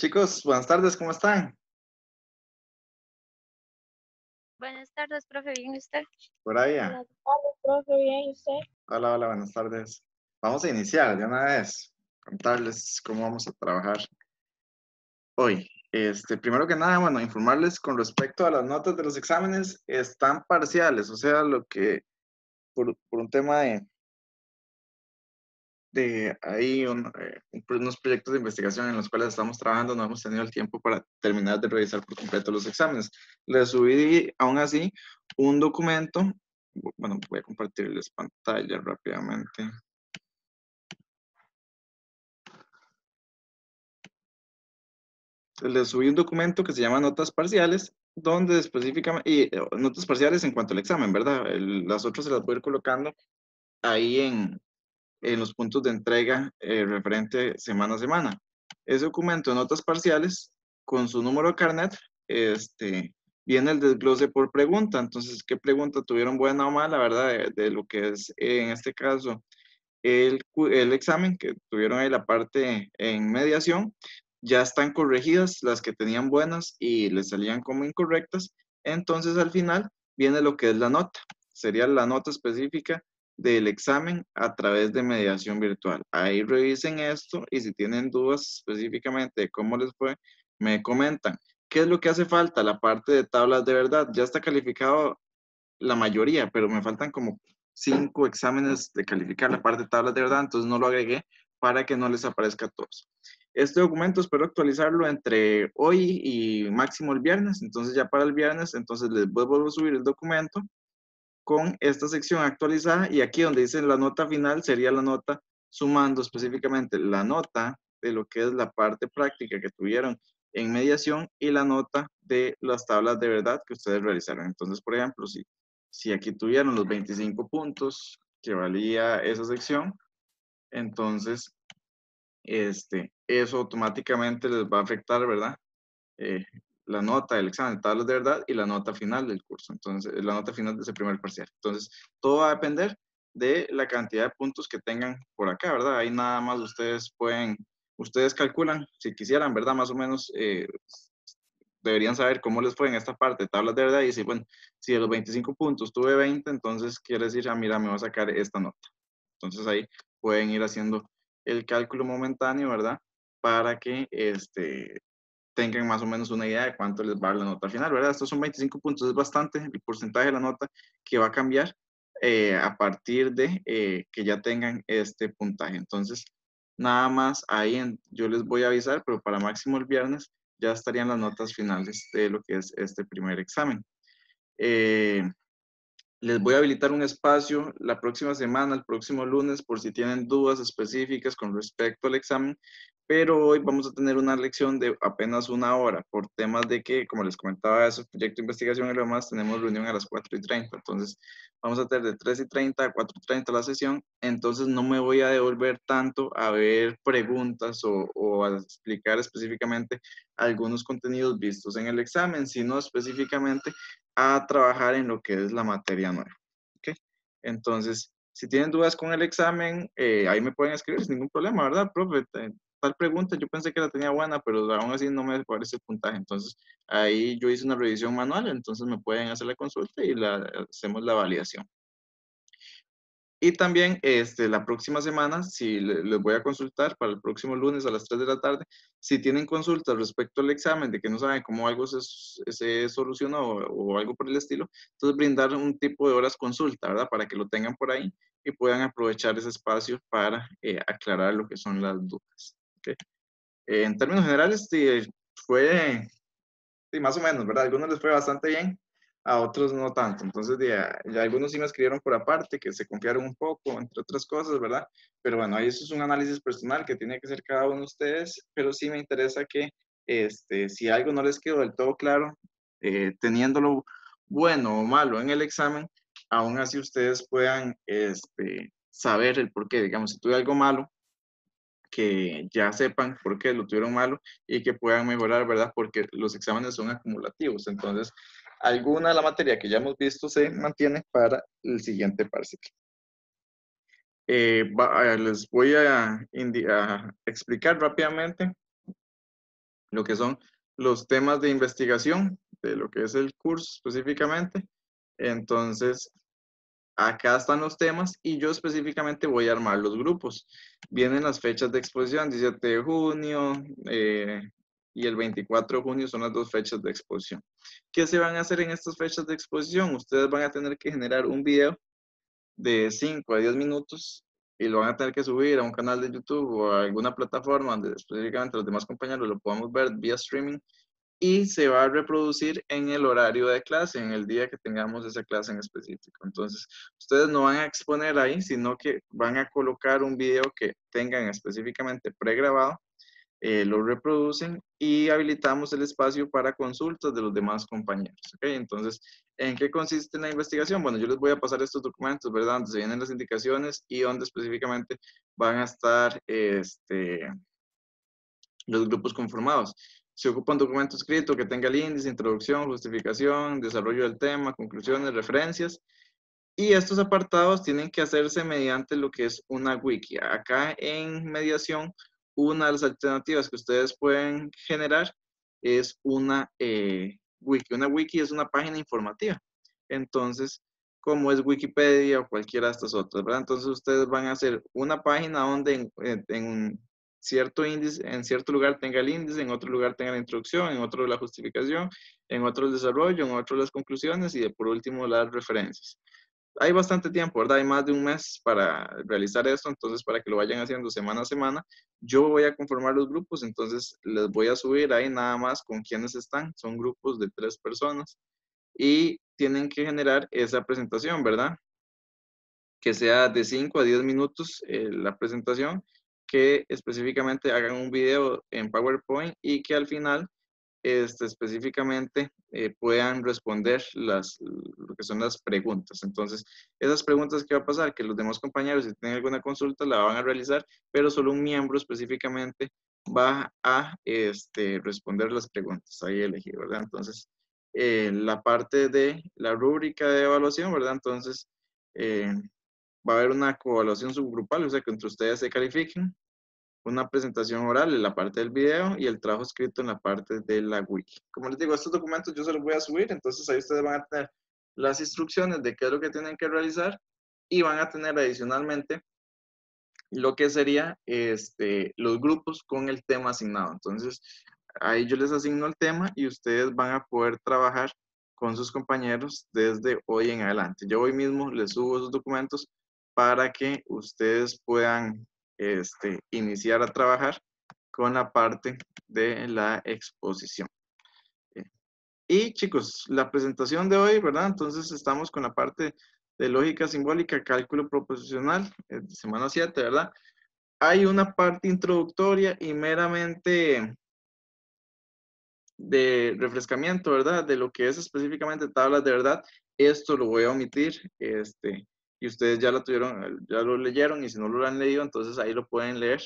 Chicos, buenas tardes, ¿cómo están? Buenas tardes, profe. ¿Bien usted? Por allá. Buenas tardes, profe, bien, ¿y usted? Hola, hola, buenas tardes. Vamos a iniciar de una vez, contarles cómo vamos a trabajar hoy. Primero que nada, bueno, informarles con respecto a las notas de los exámenes, están parciales, o sea, lo que por un tema de ahí unos proyectos de investigación en los cuales estamos trabajando, no hemos tenido el tiempo para terminar de revisar por completo los exámenes. Les subí aún así un documento, bueno, voy a compartirles pantalla rápidamente. Les subí un documento que se llama Notas Parciales, donde específicamente, notas parciales en cuanto al examen, ¿verdad? Las otras se las voy a ir colocando ahí en los puntos de entrega referente semana a semana. Ese documento de notas parciales, con su número de carnet, viene el desglose por pregunta. Entonces, ¿qué pregunta tuvieron buena o mala, verdad? De lo que es, en este caso, el examen que tuvieron ahí la parte en mediación, ya están corregidas las que tenían buenas y les salían como incorrectas. Entonces, al final, viene lo que es la nota. Sería la nota específica del examen a través de mediación virtual. Ahí revisen esto y si tienen dudas específicamente de cómo les fue, me comentan. ¿Qué es lo que hace falta? La parte de tablas de verdad. Ya está calificado la mayoría, pero me faltan como 5 exámenes de calificar la parte de tablas de verdad, entonces no lo agregué para que no les aparezca a todos. Este documento espero actualizarlo entre hoy y máximo el viernes, entonces ya para el viernes, entonces les vuelvo a subir el documento con esta sección actualizada y aquí donde dice la nota final sería la nota sumando específicamente la nota de lo que es la parte práctica que tuvieron en mediación y la nota de las tablas de verdad que ustedes realizaron. Entonces, por ejemplo, si aquí tuvieron los 25 puntos que valía esa sección, entonces eso automáticamente les va a afectar, ¿verdad? eh, la nota del examen de tablas de verdad y la nota final del curso. Entonces, la nota final de ese primer parcial. Entonces, todo va a depender de la cantidad de puntos que tengan por acá, ¿verdad? Ahí nada más ustedes calculan, si quisieran, ¿verdad? Más o menos deberían saber cómo les fue en esta parte de tablas de verdad y si, bueno, si de los 25 puntos tuve 20, entonces quiere decir, ah, mira, me va a sacar esta nota. Entonces ahí pueden ir haciendo el cálculo momentáneo, ¿verdad? Para que tengan más o menos una idea de cuánto les va a dar la nota final, ¿verdad? Estos son 25 puntos, es bastante el porcentaje de la nota que va a cambiar a partir de que ya tengan este puntaje. Entonces, nada más ahí yo les voy a avisar, pero para máximo el viernes ya estarían las notas finales de lo que es este primer examen. Eh, Les voy a habilitar un espacio la próxima semana, el próximo lunes, por si tienen dudas específicas con respecto al examen, pero hoy vamos a tener una lección de apenas una hora por temas de que, como les comentaba, eso, proyecto de investigación y lo demás, tenemos reunión a las 4:30, entonces vamos a tener de 3:30 a 4:30 la sesión, entonces no me voy a devolver tanto a ver preguntas o a explicar específicamente algunos contenidos vistos en el examen, sino específicamente a trabajar en lo que es la materia nueva. ¿Ok? Entonces, si tienen dudas con el examen, ahí me pueden escribir sin ningún problema, ¿verdad, profe? Tal pregunta, yo pensé que la tenía buena, pero aún así no me parece el puntaje. Entonces, ahí yo hice una revisión manual, entonces me pueden hacer la consulta y hacemos la validación. Y también la próxima semana, si les voy a consultar para el próximo lunes a las 3 de la tarde, si tienen consultas respecto al examen, de que no saben cómo algo se solucionó o algo por el estilo, entonces brindar un tipo de horas consulta, ¿verdad? Para que lo tengan por ahí y puedan aprovechar ese espacio para aclarar lo que son las dudas. ¿Ok? En términos generales, sí, fue sí, más o menos, ¿verdad? A algunos les fue bastante bien, a otros no tanto. Entonces, ya algunos sí me escribieron por aparte, que se confiaron un poco, entre otras cosas, ¿verdad? Pero bueno, ahí eso es un análisis personal que tiene que hacer cada uno de ustedes, pero sí me interesa que si algo no les quedó del todo claro, teniéndolo bueno o malo en el examen, aún así ustedes puedan saber el por qué. Digamos, si tuve algo malo, que ya sepan por qué lo tuvieron malo y que puedan mejorar, ¿verdad? Porque los exámenes son acumulativos. Entonces, alguna de la materia que ya hemos visto se mantiene para el siguiente parcial. Les voy a explicar rápidamente lo que son los temas de investigación de lo que es el curso específicamente. Entonces, acá están los temas y yo específicamente voy a armar los grupos. Vienen las fechas de exposición, 17 de junio y el 24 de junio son las dos fechas de exposición. ¿Qué se van a hacer en estas fechas de exposición? Ustedes van a tener que generar un video de 5 a 10 minutos y lo van a tener que subir a un canal de YouTube o a alguna plataforma donde específicamente los demás compañeros lo podamos ver vía streaming y se va a reproducir en el horario de clase, en el día que tengamos esa clase en específico. Entonces, ustedes no van a exponer ahí, sino que van a colocar un video que tengan específicamente pregrabado, lo reproducen y habilitamos el espacio para consultas de los demás compañeros. ¿Okay? Entonces, ¿en qué consiste la investigación? Bueno, yo les voy a pasar estos documentos, ¿verdad? Donde se vienen las indicaciones y donde específicamente van a estar los grupos conformados. Se ocupa un documento escrito que tenga el índice, introducción, justificación, desarrollo del tema, conclusiones, referencias. Y estos apartados tienen que hacerse mediante lo que es una wiki. Acá en mediación, una de las alternativas que ustedes pueden generar es una wiki. Una wiki es una página informativa. Entonces, como es Wikipedia o cualquiera de estas otras, ¿verdad? Entonces, ustedes van a hacer una página donde en un cierto índice, en cierto lugar tenga el índice, en otro lugar tenga la introducción, en otro la justificación, en otro el desarrollo, en otro las conclusiones y por último las referencias. Hay bastante tiempo, ¿verdad? Hay más de un mes para realizar esto, entonces para que lo vayan haciendo semana a semana, yo voy a conformar los grupos, entonces les voy a subir ahí nada más con quienes están, son grupos de 3 personas y tienen que generar esa presentación, ¿verdad? Que sea de 5 a 10 minutos la presentación, que específicamente hagan un video en PowerPoint y que al final específicamente puedan responder lo que son las preguntas. Entonces, esas preguntas, ¿qué va a pasar? Que los demás compañeros, si tienen alguna consulta, la van a realizar, pero solo un miembro específicamente va a responder las preguntas, ahí elegir, ¿verdad? Entonces, la parte de la rúbrica de evaluación, ¿verdad? Entonces, va a haber una coevaluación subgrupal, o sea, que entre ustedes se califiquen, una presentación oral en la parte del video y el trabajo escrito en la parte de la wiki. Como les digo, estos documentos yo se los voy a subir, entonces ahí ustedes van a tener las instrucciones de qué es lo que tienen que realizar y van a tener adicionalmente lo que sería los grupos con el tema asignado. Entonces, ahí yo les asigno el tema y ustedes van a poder trabajar con sus compañeros desde hoy en adelante. Yo hoy mismo les subo esos documentos para que ustedes puedan iniciar a trabajar con la parte de la exposición. Y chicos, la presentación de hoy, ¿verdad? Entonces estamos con la parte de lógica simbólica, cálculo proposicional, semana 7, ¿verdad? Hay una parte introductoria y meramente de refrescamiento, ¿verdad? De lo que es específicamente tablas de verdad. Esto lo voy a omitir, y ustedes ya lo tuvieron, ya lo leyeron, y si no lo han leído, entonces ahí lo pueden leer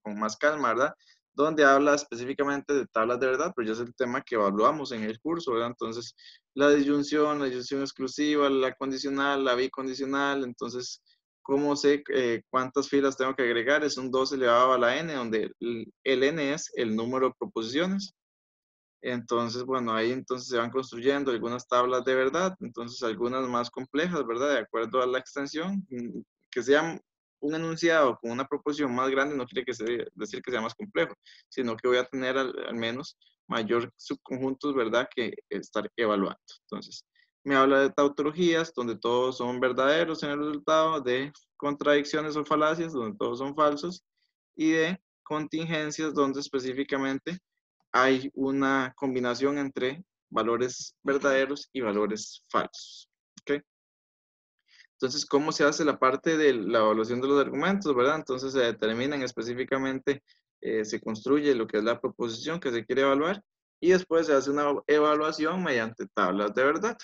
con más calma, ¿verdad? Donde habla específicamente de tablas de verdad, pero ya es el tema que evaluamos en el curso, ¿verdad? Entonces, la disyunción exclusiva, la condicional, la bicondicional, entonces, ¿cómo sé cuántas filas tengo que agregar? Es un 2 elevado a la n, donde el n es el número de proposiciones. Entonces, bueno, ahí entonces se van construyendo algunas tablas de verdad, entonces algunas más complejas, ¿verdad? De acuerdo a la extensión, que sea un enunciado con una proposición más grande no quiere decir que sea más complejo, sino que voy a tener al menos mayor subconjuntos, ¿verdad? Que estar evaluando. Entonces, me habla de tautologías, donde todos son verdaderos en el resultado, de contradicciones o falacias, donde todos son falsos, y de contingencias, donde específicamente hay una combinación entre valores verdaderos y valores falsos. ¿Okay? Entonces, ¿cómo se hace la parte de la evaluación de los argumentos, verdad? Entonces, se determinan específicamente, se construye lo que es la proposición que se quiere evaluar y después se hace una evaluación mediante tablas de verdad.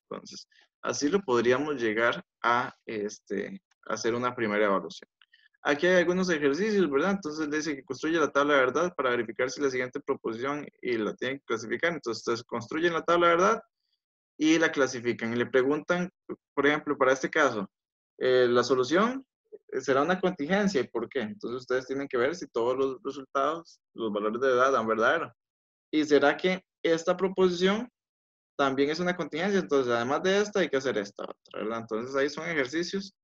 Entonces, así lo podríamos llegar a hacer una primera evaluación. Aquí hay algunos ejercicios, ¿verdad? Entonces le dice que construye la tabla de verdad para verificar si la siguiente proposición y la tienen que clasificar. Entonces ustedes construyen la tabla de verdad y la clasifican. Y le preguntan, por ejemplo, para este caso, la solución será una contingencia. ¿Y por qué? Entonces ustedes tienen que ver si todos los resultados, los valores de verdad dan verdadero. ¿Y será que esta proposición también es una contingencia? Entonces, además de esta, hay que hacer esta otra, ¿verdad? Entonces, ahí son ejercicios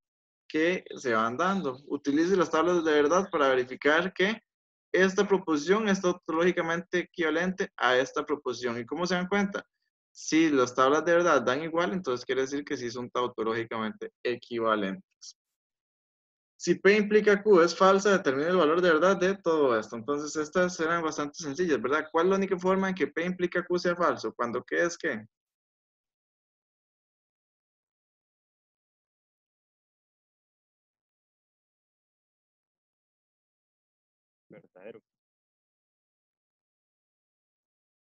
que se van dando. Utilice las tablas de verdad para verificar que esta proposición es tautológicamente equivalente a esta proposición. ¿Y cómo se dan cuenta? Si las tablas de verdad dan igual, entonces quiere decir que sí son tautológicamente equivalentes. Si P implica Q es falsa, determina el valor de verdad de todo esto. Entonces, estas eran bastante sencillas, ¿verdad? ¿Cuál es la única forma en que P implica Q sea falso? Cuando ¿qué es qué? Verdadero.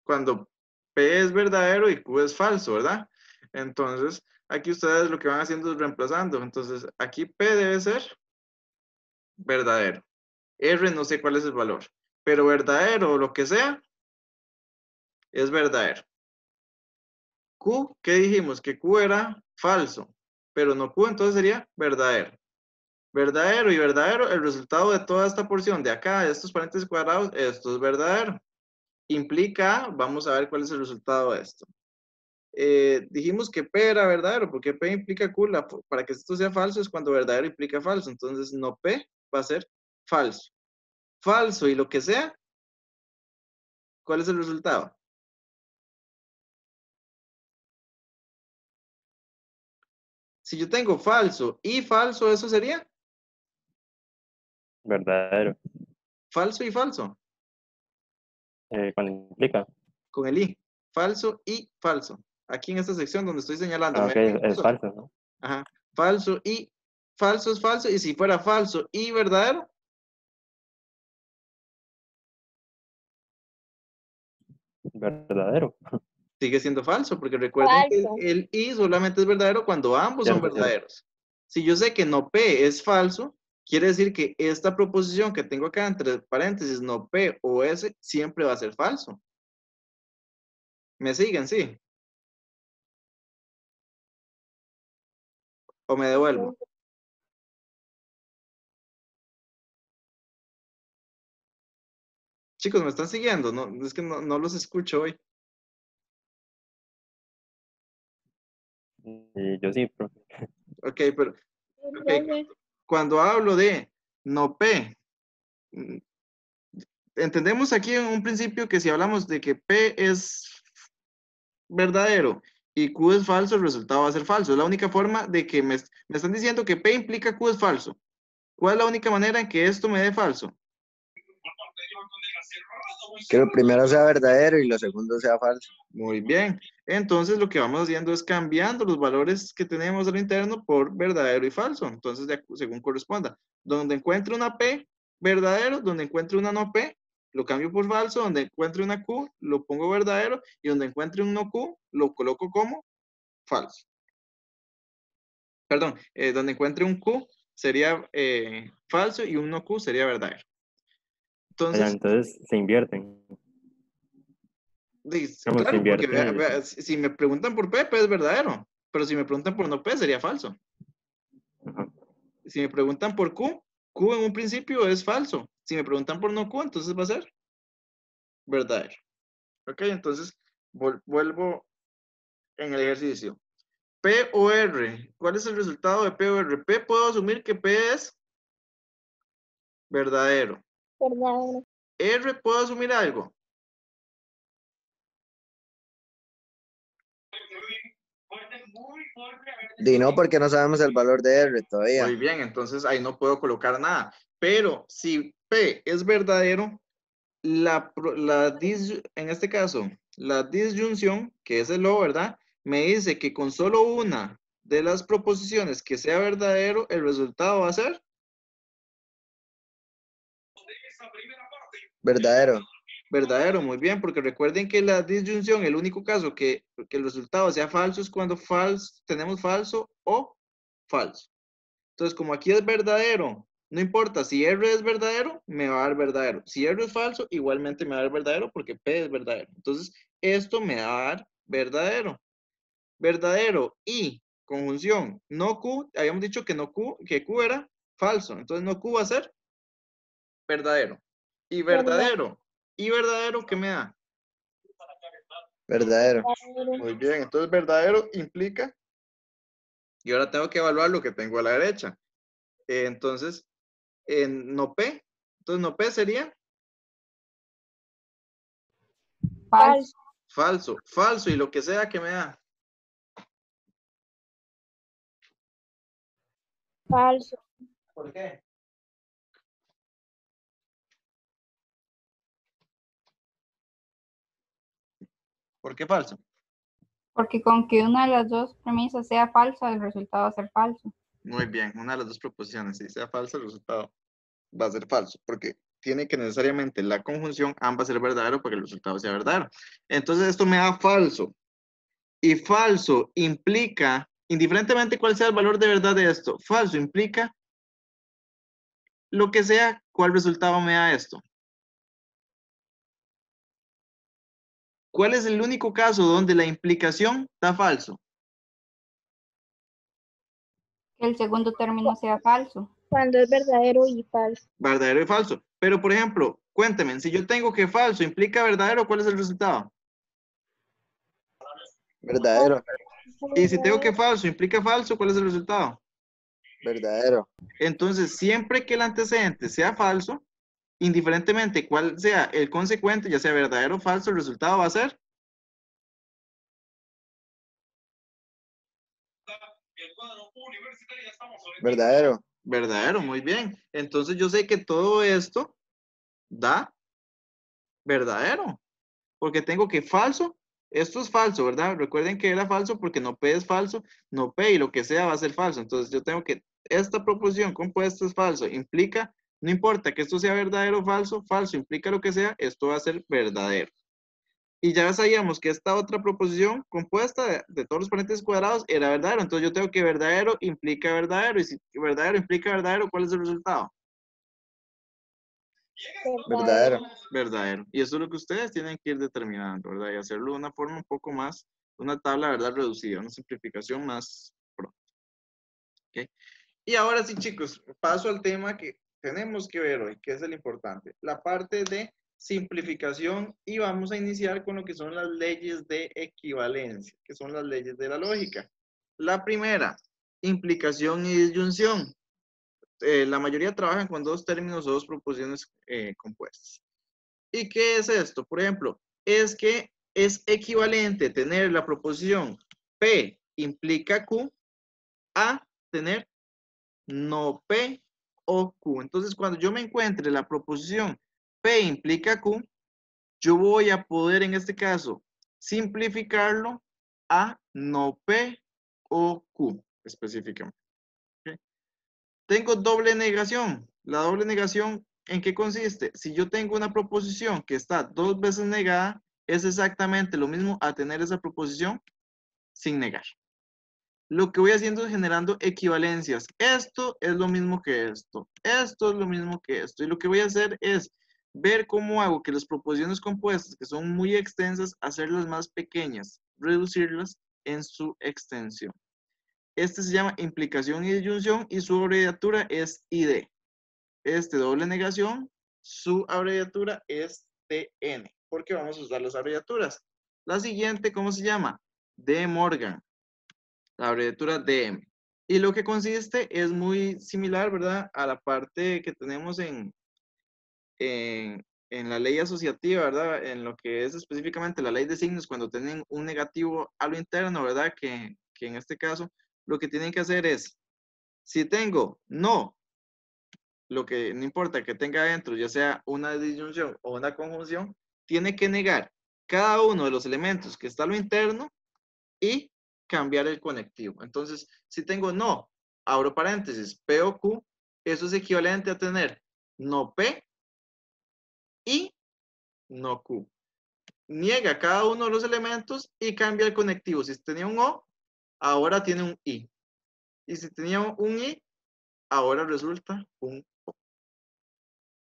Cuando P es verdadero y Q es falso, ¿verdad? Entonces, aquí ustedes lo que van haciendo es reemplazando. Entonces, aquí P debe ser verdadero. R no sé cuál es el valor, pero verdadero o lo que sea, es verdadero. Q, ¿qué dijimos? Que Q era falso, pero no Q, entonces sería verdadero. Verdadero y verdadero, el resultado de toda esta porción de acá, de estos paréntesis cuadrados, esto es verdadero. Implica, vamos a ver cuál es el resultado de esto. Dijimos que P era verdadero, porque P implica Q, para que esto sea falso es cuando verdadero implica falso, entonces no P va a ser falso. Falso y lo que sea, ¿cuál es el resultado? Si yo tengo falso y falso, ¿eso sería? Verdadero. Falso y falso, Cuando implica. con el I. Falso y falso. Aquí en esta sección donde estoy señalando. Ok, es falso, ¿no? Ajá. Falso y falso es falso. Y si fuera falso y verdadero, Verdadero. sigue siendo falso, porque recuerden que Falso. el y solamente es verdadero cuando ambos son Cierto, cierto. verdaderos. Si yo sé que no P es falso, quiere decir que esta proposición que tengo acá entre paréntesis, no P o S, siempre va a ser falso. ¿Me siguen? Sí. ¿O me devuelvo? Chicos, ¿me están siguiendo? No, es que no los escucho hoy. Y yo sí, profe. Ok, pero Sí, ok, profe. cuando hablo de no P, entendemos aquí en un principio que si hablamos de que P es verdadero y Q es falso, el resultado va a ser falso. Es la única forma de que me están diciendo que P implica Q es falso. ¿Cuál es la única manera en que esto me dé falso? Que lo primero sea verdadero y lo segundo sea falso. Muy bien. Entonces lo que vamos haciendo es cambiando los valores que tenemos a lo interno por verdadero y falso. Entonces, según corresponda. Donde encuentre una P, verdadero. Donde encuentre una no P, lo cambio por falso. Donde encuentre una Q, lo pongo verdadero. Y donde encuentre un no Q, lo coloco como falso. Perdón, donde encuentre un Q sería falso y un no Q sería verdadero. Entonces, Entonces se invierten. Como se claro, porque invierten. si me preguntan por P, P es verdadero. Pero si me preguntan por no P, sería falso. Ajá. Si me preguntan por Q, Q en un principio es falso. Si me preguntan por no Q, entonces va a ser verdadero. Ok, entonces vuelvo en el ejercicio. P o R, ¿cuál es el resultado de P o R? P puedo asumir que P es verdadero. Verdadero. R puedo asumir algo. Y no, porque no sabemos el valor de R todavía. Muy bien, entonces ahí no puedo colocar nada. Pero si P es verdadero, en este caso, la disyunción, que es el O, ¿verdad? Me dice que con solo una de las proposiciones que sea verdadero, el resultado va a ser Verdadero. verdadero. Muy bien, porque recuerden que la disyunción, el único caso que el resultado sea falso es cuando tenemos falso o falso. Entonces, como aquí es verdadero, no importa si R es verdadero, me va a dar verdadero. Si R es falso, igualmente me va a dar verdadero porque P es verdadero. Entonces, esto me va a dar verdadero. Verdadero y conjunción no Q, habíamos dicho que no Q, que Q era falso. Entonces, no Q va a ser verdadero. Y Verdadero. verdadero. Y verdadero, ¿qué me da? Verdadero. Muy bien, entonces verdadero implica, y ahora tengo que evaluar lo que tengo a la derecha. Entonces, no P, entonces no P sería Falso. falso, falso, y lo que sea que me da. Falso. ¿Por qué? ¿Por qué falso? Porque con que una de las dos premisas sea falsa, el resultado va a ser falso. Muy bien, una de las dos proposiciones, si sea falso, el resultado va a ser falso, porque tiene que necesariamente la conjunción ambas ser verdadero para que el resultado sea verdadero. Entonces esto me da falso. Y falso implica, indiferentemente cuál sea el valor de verdad de esto, falso implica lo que sea, cuál resultado me da esto. ¿Cuál es el único caso donde la implicación da falso? Que el segundo término sea falso. Cuando es verdadero y falso. Verdadero y falso. Pero, por ejemplo, cuéntenme, si yo tengo que falso implica verdadero, ¿cuál es el resultado? Verdadero. Y si tengo que falso implica falso, ¿cuál es el resultado? Verdadero. Entonces, siempre que el antecedente sea falso, indiferentemente cuál sea el consecuente, ya sea verdadero o falso, el resultado va a ser Verdadero. verdadero. Muy bien. Entonces, yo sé que todo esto da verdadero, porque tengo que falso. Esto es falso, ¿verdad? Recuerden que era falso porque no P es falso, no P y lo que sea va a ser falso. Entonces yo tengo que, esta proposición compuesta es falso, implica, no importa que esto sea verdadero o falso, falso implica lo que sea, esto va a ser verdadero. Y ya sabíamos que esta otra proposición compuesta de todos los paréntesis cuadrados era verdadero. Entonces yo tengo que verdadero implica verdadero. Y si verdadero implica verdadero, ¿cuál es el resultado? Verdadero. Verdadero. Y eso es lo que ustedes tienen que ir determinando, ¿verdad? Y hacerlo de una forma un poco más, una tabla, ¿verdad? Reducida, una simplificación más pronta. ¿Ok? Y ahora sí, chicos, paso al tema que tenemos que ver hoy, que es el importante, la parte de simplificación, y vamos a iniciar con lo que son las leyes de equivalencia, que son las leyes de la lógica. La primera, implicación y disyunción. La mayoría trabajan con dos términos o dos proposiciones compuestas. ¿Y qué es esto? Por ejemplo, es que es equivalente tener la proposición P implica Q a tener no P o Q. Entonces, cuando yo me encuentre la proposición P implica Q, yo voy a poder en este caso simplificarlo a no P o Q específicamente. ¿Okay? Tengo doble negación. La doble negación, ¿en qué consiste? Si yo tengo una proposición que está dos veces negada, es exactamente lo mismo a tener esa proposición sin negar. Lo que voy haciendo es generando equivalencias. Esto es lo mismo que esto. Esto es lo mismo que esto. Y lo que voy a hacer es ver cómo hago que las proposiciones compuestas, que son muy extensas, hacerlas más pequeñas, reducirlas en su extensión. Este se llama implicación y disyunción y su abreviatura es ID. Este doble negación, su abreviatura es TN, porque vamos a usar las abreviaturas. La siguiente, ¿cómo se llama? De Morgan, la abreviatura DM. Y lo que consiste es muy similar, ¿verdad? A la parte que tenemos en la ley asociativa, ¿verdad? En lo que es específicamente la ley de signos, cuando tienen un negativo a lo interno, ¿verdad? Que en este caso lo que tienen que hacer es, si tengo no, lo que no importa que tenga dentro, ya sea una disyunción o una conjunción, tiene que negar cada uno de los elementos que está a lo interno y cambiar el conectivo. Entonces, si tengo no, abro paréntesis, P o Q, eso es equivalente a tener no P y no Q. Niega cada uno de los elementos y cambia el conectivo. Si tenía un O, ahora tiene un I. Y si tenía un I, ahora resulta un O.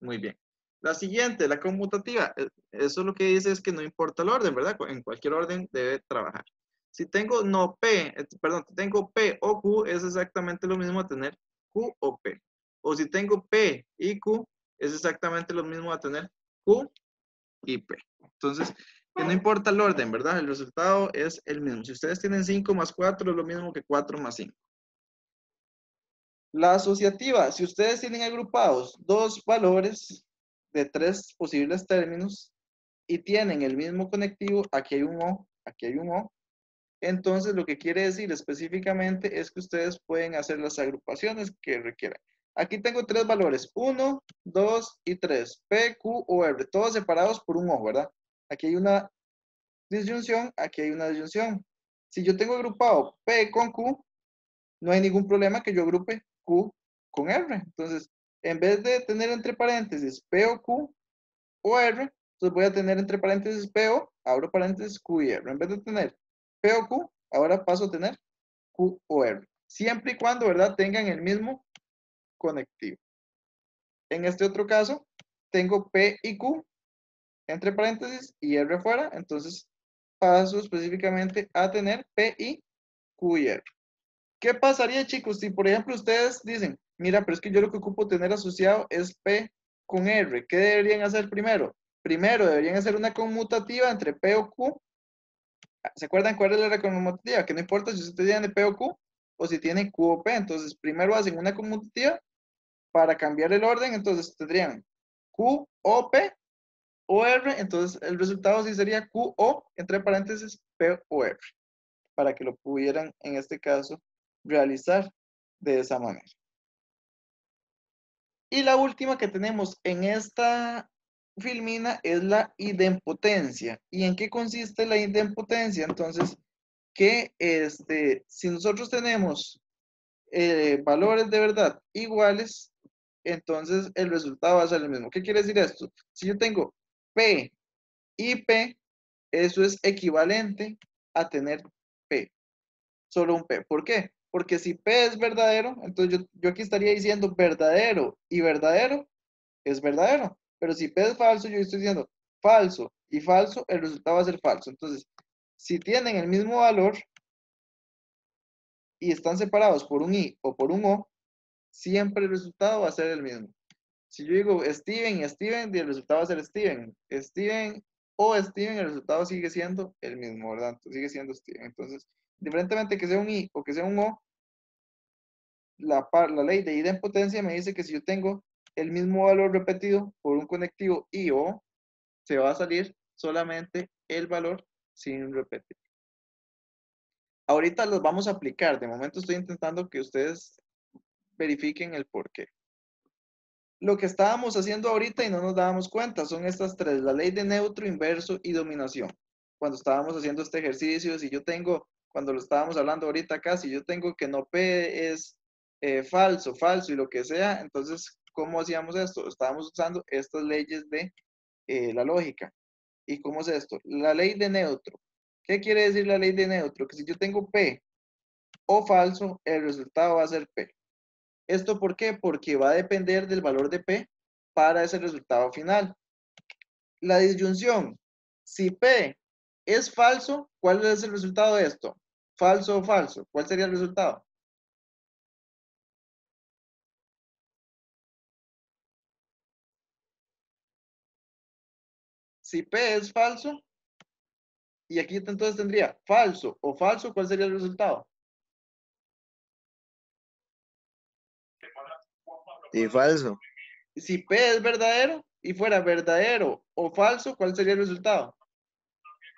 Muy bien. La siguiente, la conmutativa. Eso lo que dice es que no importa el orden, ¿verdad? En cualquier orden debe trabajar. Si tengo no P, perdón, si tengo P o Q, es exactamente lo mismo a tener Q o P. O si tengo P y Q, es exactamente lo mismo a tener Q y P. Entonces, Que no importa el orden, ¿verdad? El resultado es el mismo. Si ustedes tienen 5 más 4 es lo mismo que 4 más 5. La asociativa, si ustedes tienen agrupados dos valores de 3 posibles términos y tienen el mismo conectivo, aquí hay un O, aquí hay un O, entonces lo que quiere decir específicamente es que ustedes pueden hacer las agrupaciones que requieran. Aquí tengo 3 valores, 1, 2 y 3, P, Q o R, todos separados por un O, ¿verdad? Aquí hay una disyunción, aquí hay una disyunción. Si yo tengo agrupado P con Q, no hay ningún problema que yo agrupe Q con R. Entonces, en vez de tener entre paréntesis P o Q o R, entonces voy a tener entre paréntesis P o, abro paréntesis Q y R. En vez de tener P o Q, ahora paso a tener Q o R. Siempre y cuando, ¿verdad?, tengan el mismo conectivo. En este otro caso, tengo P y Q entre paréntesis y R fuera, entonces paso específicamente a tener P y Q y R. ¿Qué pasaría, chicos, si por ejemplo ustedes dicen, mira, pero es que yo lo que ocupo tener asociado es P con R? ¿Qué deberían hacer primero? Primero deberían hacer una conmutativa entre P o Q. ¿Se acuerdan cuál es la conmutativa? Que no importa si ustedes tienen P o Q o si tienen Q o P. Entonces, primero hacen una conmutativa para cambiar el orden. Entonces, tendrían Q o P o R. Entonces, el resultado sí sería Q o, entre paréntesis, P o R. Para que lo pudieran, en este caso, realizar de esa manera. Y la última que tenemos en esta filmina es la idempotencia. ¿Y en qué consiste la idempotencia? Entonces, que si nosotros tenemos valores de verdad iguales, entonces el resultado va a ser el mismo. ¿Qué quiere decir esto? Si yo tengo P y P, eso es equivalente a tener P. Solo un P. ¿Por qué? Porque si P es verdadero, entonces yo aquí estaría diciendo verdadero y verdadero es verdadero. Pero si P es falso, yo estoy diciendo falso y falso, el resultado va a ser falso. Entonces, si tienen el mismo valor y están separados por un I o por un O, siempre el resultado va a ser el mismo. Si yo digo Steven y Steven, el resultado va a ser Steven. Steven o Steven, el resultado sigue siendo el mismo, ¿verdad? Sigue siendo Steven. Entonces, diferentemente que sea un I o que sea un O, la ley de idempotencia me dice que si yo tengo el mismo valor repetido por un conectivo I o O, se va a salir solamente el valor sin repetir. Ahorita los vamos a aplicar. De momento estoy intentando que ustedes verifiquen el por qué. Lo que estábamos haciendo ahorita y no nos dábamos cuenta son estas tres, la ley de neutro, inverso y dominación. Cuando estábamos haciendo este ejercicio, si yo tengo, cuando lo estábamos hablando ahorita acá, si yo tengo que no P es falso, falso y lo que sea, entonces, ¿cómo hacíamos esto? Estábamos usando estas leyes de la lógica. ¿Y cómo es esto? La ley de neutro. ¿Qué quiere decir la ley de neutro? Que si yo tengo P o falso, el resultado va a ser P. ¿Esto por qué? Porque va a depender del valor de P para ese resultado final. La disyunción. Si P es falso, ¿cuál es el resultado de esto? Falso o falso. ¿Cuál sería el resultado? Si P es falso, y aquí entonces tendría falso o falso, ¿cuál sería el resultado? Y falso. Si P es verdadero y fuera verdadero o falso, ¿cuál sería el resultado?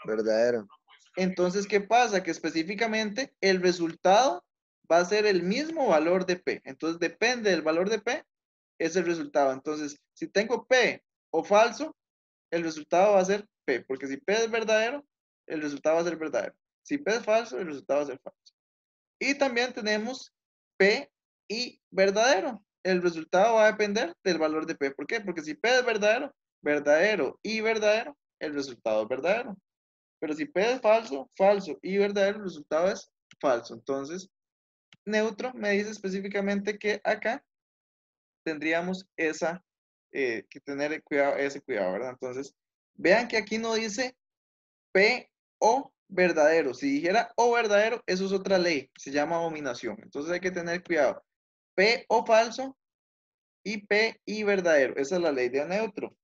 Verdadero. Entonces, ¿qué pasa? Que específicamente el resultado va a ser el mismo valor de P. Entonces, depende del valor de P, es el resultado. Entonces, si tengo P o falso, el resultado va a ser P. Porque si P es verdadero, el resultado va a ser verdadero. Si P es falso, el resultado va a ser falso. Y también tenemos P y verdadero. El resultado va a depender del valor de P. ¿Por qué? Porque si P es verdadero, verdadero y verdadero, el resultado es verdadero. Pero si P es falso, falso y verdadero, el resultado es falso. Entonces, neutro me dice específicamente que acá tendríamos que tener cuidado, ese cuidado, ¿verdad? Entonces, vean que aquí no dice P o verdadero. Si dijera o verdadero, eso es otra ley, se llama dominación. Entonces hay que tener cuidado. P o falso y P y verdadero. Esa es la ley de neutro.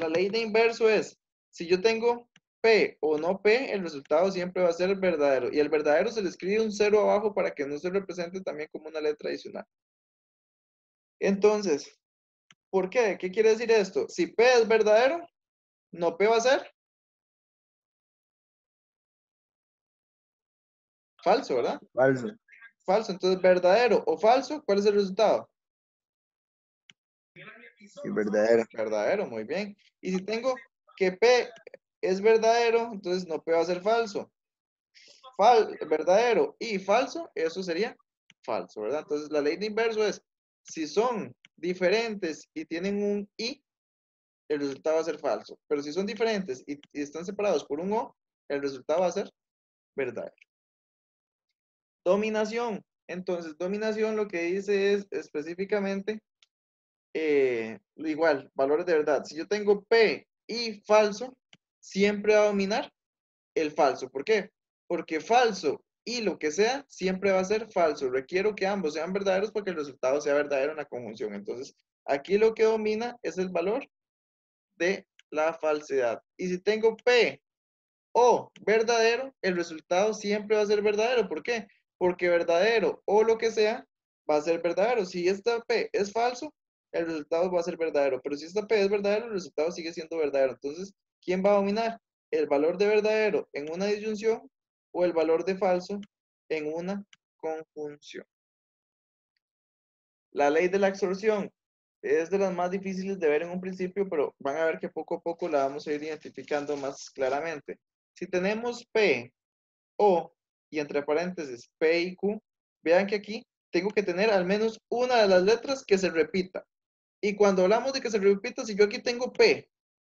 La ley de inverso es, si yo tengo P P o no P, el resultado siempre va a ser verdadero. Y el verdadero se le escribe un 0 abajo para que no se represente también como una letra adicional. Entonces, ¿por qué? ¿Qué quiere decir esto? Si P es verdadero, no P va a ser falso, ¿verdad? Falso. Falso. Entonces, verdadero o falso, ¿cuál es el resultado? Y verdadero. Verdadero, muy bien. Y si tengo que P es verdadero, entonces no P va a ser falso. Verdadero y falso, eso sería falso, ¿verdad? Entonces, la ley de inverso es, si son diferentes y tienen un I, el resultado va a ser falso. Pero si son diferentes y están separados por un O, el resultado va a ser verdadero. Dominación. Entonces, dominación lo que dice es específicamente, igual, valores de verdad. Si yo tengo P y falso, siempre va a dominar el falso. ¿Por qué? Porque falso y lo que sea siempre va a ser falso. Requiero que ambos sean verdaderos para que el resultado sea verdadero en la conjunción. Entonces, aquí lo que domina es el valor de la falsedad. Y si tengo P o verdadero, el resultado siempre va a ser verdadero. ¿Por qué? Porque verdadero o lo que sea va a ser verdadero. Si esta P es falso, el resultado va a ser verdadero. Pero si esta P es verdadero, el resultado sigue siendo verdadero. Entonces, ¿quién va a dominar? ¿El valor de verdadero en una disyunción o el valor de falso en una conjunción? La ley de la absorción es de las más difíciles de ver en un principio, pero van a ver que poco a poco la vamos a ir identificando más claramente. Si tenemos P, O y entre paréntesis P y Q, vean que aquí tengo que tener al menos una de las letras que se repita. Y cuando hablamos de que se repita, si yo aquí tengo P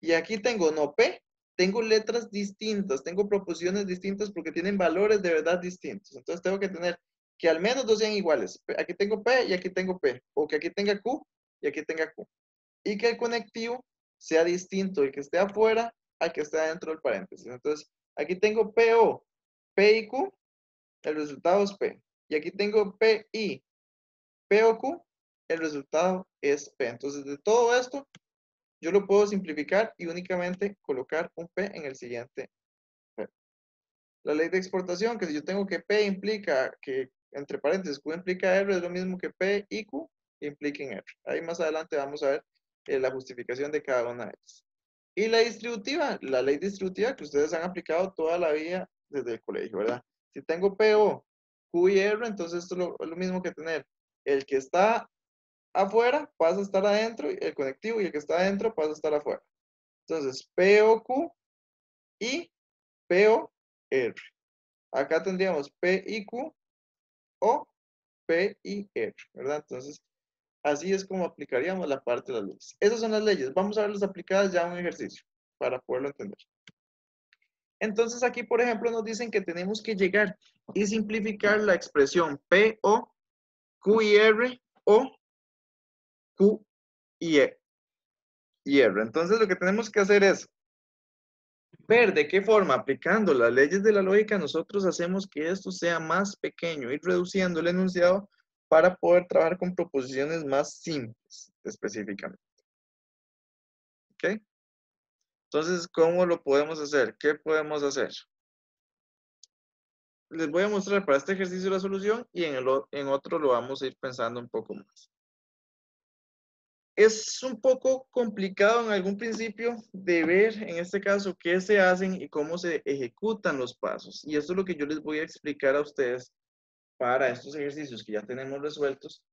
y aquí tengo no P, tengo letras distintas, tengo proposiciones distintas porque tienen valores de verdad distintos. Entonces tengo que tener que al menos dos sean iguales. Aquí tengo P y aquí tengo P. O que aquí tenga Q y aquí tenga Q. Y que el conectivo sea distinto, el que esté afuera al que esté adentro del paréntesis. Entonces, aquí tengo PO, P y Q, el resultado es P. Y aquí tengo P y P o Q, el resultado es P. Entonces, de todo esto, yo lo puedo simplificar y únicamente colocar un P en el siguiente P. La ley de exportación, que si yo tengo que P implica que, entre paréntesis, Q implica R, es lo mismo que P y Q impliquen R. Ahí más adelante vamos a ver la justificación de cada una de ellas. Y la distributiva, la ley distributiva que ustedes han aplicado toda la vida desde el colegio, ¿verdad? Si tengo PO, Q y R, entonces esto es lo mismo que tener el que está afuera pasa a estar adentro, el conectivo, y el que está adentro pasa a estar afuera. Entonces, POQ y POR. Acá tendríamos P y Q o P y R, ¿verdad? Entonces, así es como aplicaríamos la parte de las leyes. Esas son las leyes. Vamos a verlas aplicadas ya en un ejercicio para poderlo entender. Entonces, aquí, por ejemplo, nos dicen que tenemos que llegar y simplificar la expresión P o Q y R o Q y R. Entonces, lo que tenemos que hacer es ver de qué forma, aplicando las leyes de la lógica, nosotros hacemos que esto sea más pequeño, ir reduciendo el enunciado para poder trabajar con proposiciones más simples específicamente. ¿Ok? Entonces, ¿cómo lo podemos hacer? ¿Qué podemos hacer? Les voy a mostrar para este ejercicio la solución y en otro lo vamos a ir pensando un poco más. Es un poco complicado en algún principio de ver, en este caso, qué se hacen y cómo se ejecutan los pasos. Y esto es lo que yo les voy a explicar a ustedes para estos ejercicios que ya tenemos resueltos,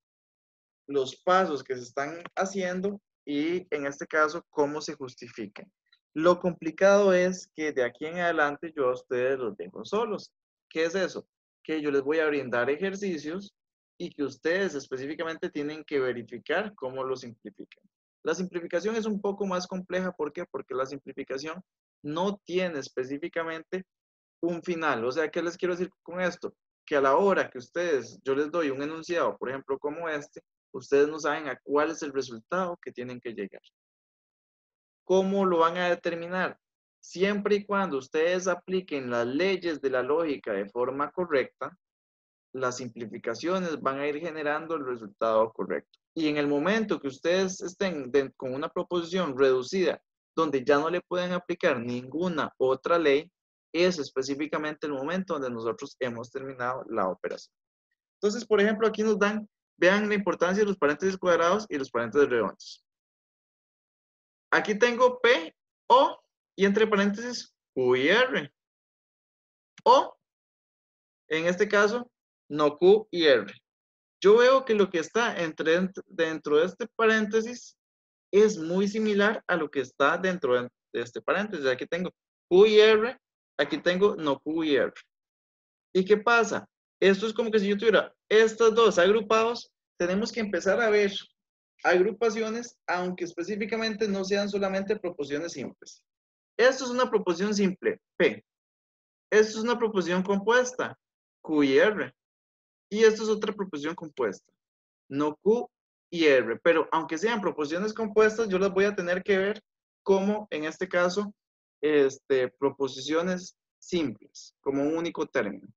los pasos que se están haciendo y, en este caso, cómo se justifican. Lo complicado es que de aquí en adelante yo a ustedes los dejo solos. ¿Qué es eso? Que yo les voy a brindar ejercicios y que ustedes específicamente tienen que verificar cómo lo simplifican. La simplificación es un poco más compleja. ¿Por qué? Porque la simplificación no tiene específicamente un final. O sea, ¿qué les quiero decir con esto? Que a la hora que yo les doy un enunciado, por ejemplo, como este, ustedes no saben a cuál es el resultado que tienen que llegar. ¿Cómo lo van a determinar? Siempre y cuando ustedes apliquen las leyes de la lógica de forma correcta, las simplificaciones van a ir generando el resultado correcto. Y en el momento que ustedes estén con una proposición reducida donde ya no le pueden aplicar ninguna otra ley, es específicamente el momento donde nosotros hemos terminado la operación. Entonces, por ejemplo, aquí nos dan, vean la importancia de los paréntesis cuadrados y los paréntesis redondos. Aquí tengo P, O, y entre paréntesis Q y R. O, en este caso, no Q y R. Yo veo que lo que está dentro de este paréntesis es muy similar a lo que está dentro de este paréntesis. Aquí tengo Q y R, aquí tengo no Q y R. ¿Y qué pasa? Esto es como que si yo tuviera estos dos agrupados, tenemos que empezar a ver agrupaciones, aunque específicamente no sean solamente proposiciones simples. Esto es una proposición simple, P. Esto es una proposición compuesta, Q y R. Y esto es otra proposición compuesta, no Q y R. Pero aunque sean proposiciones compuestas, yo las voy a tener que ver como, en este caso, proposiciones simples, como un único término.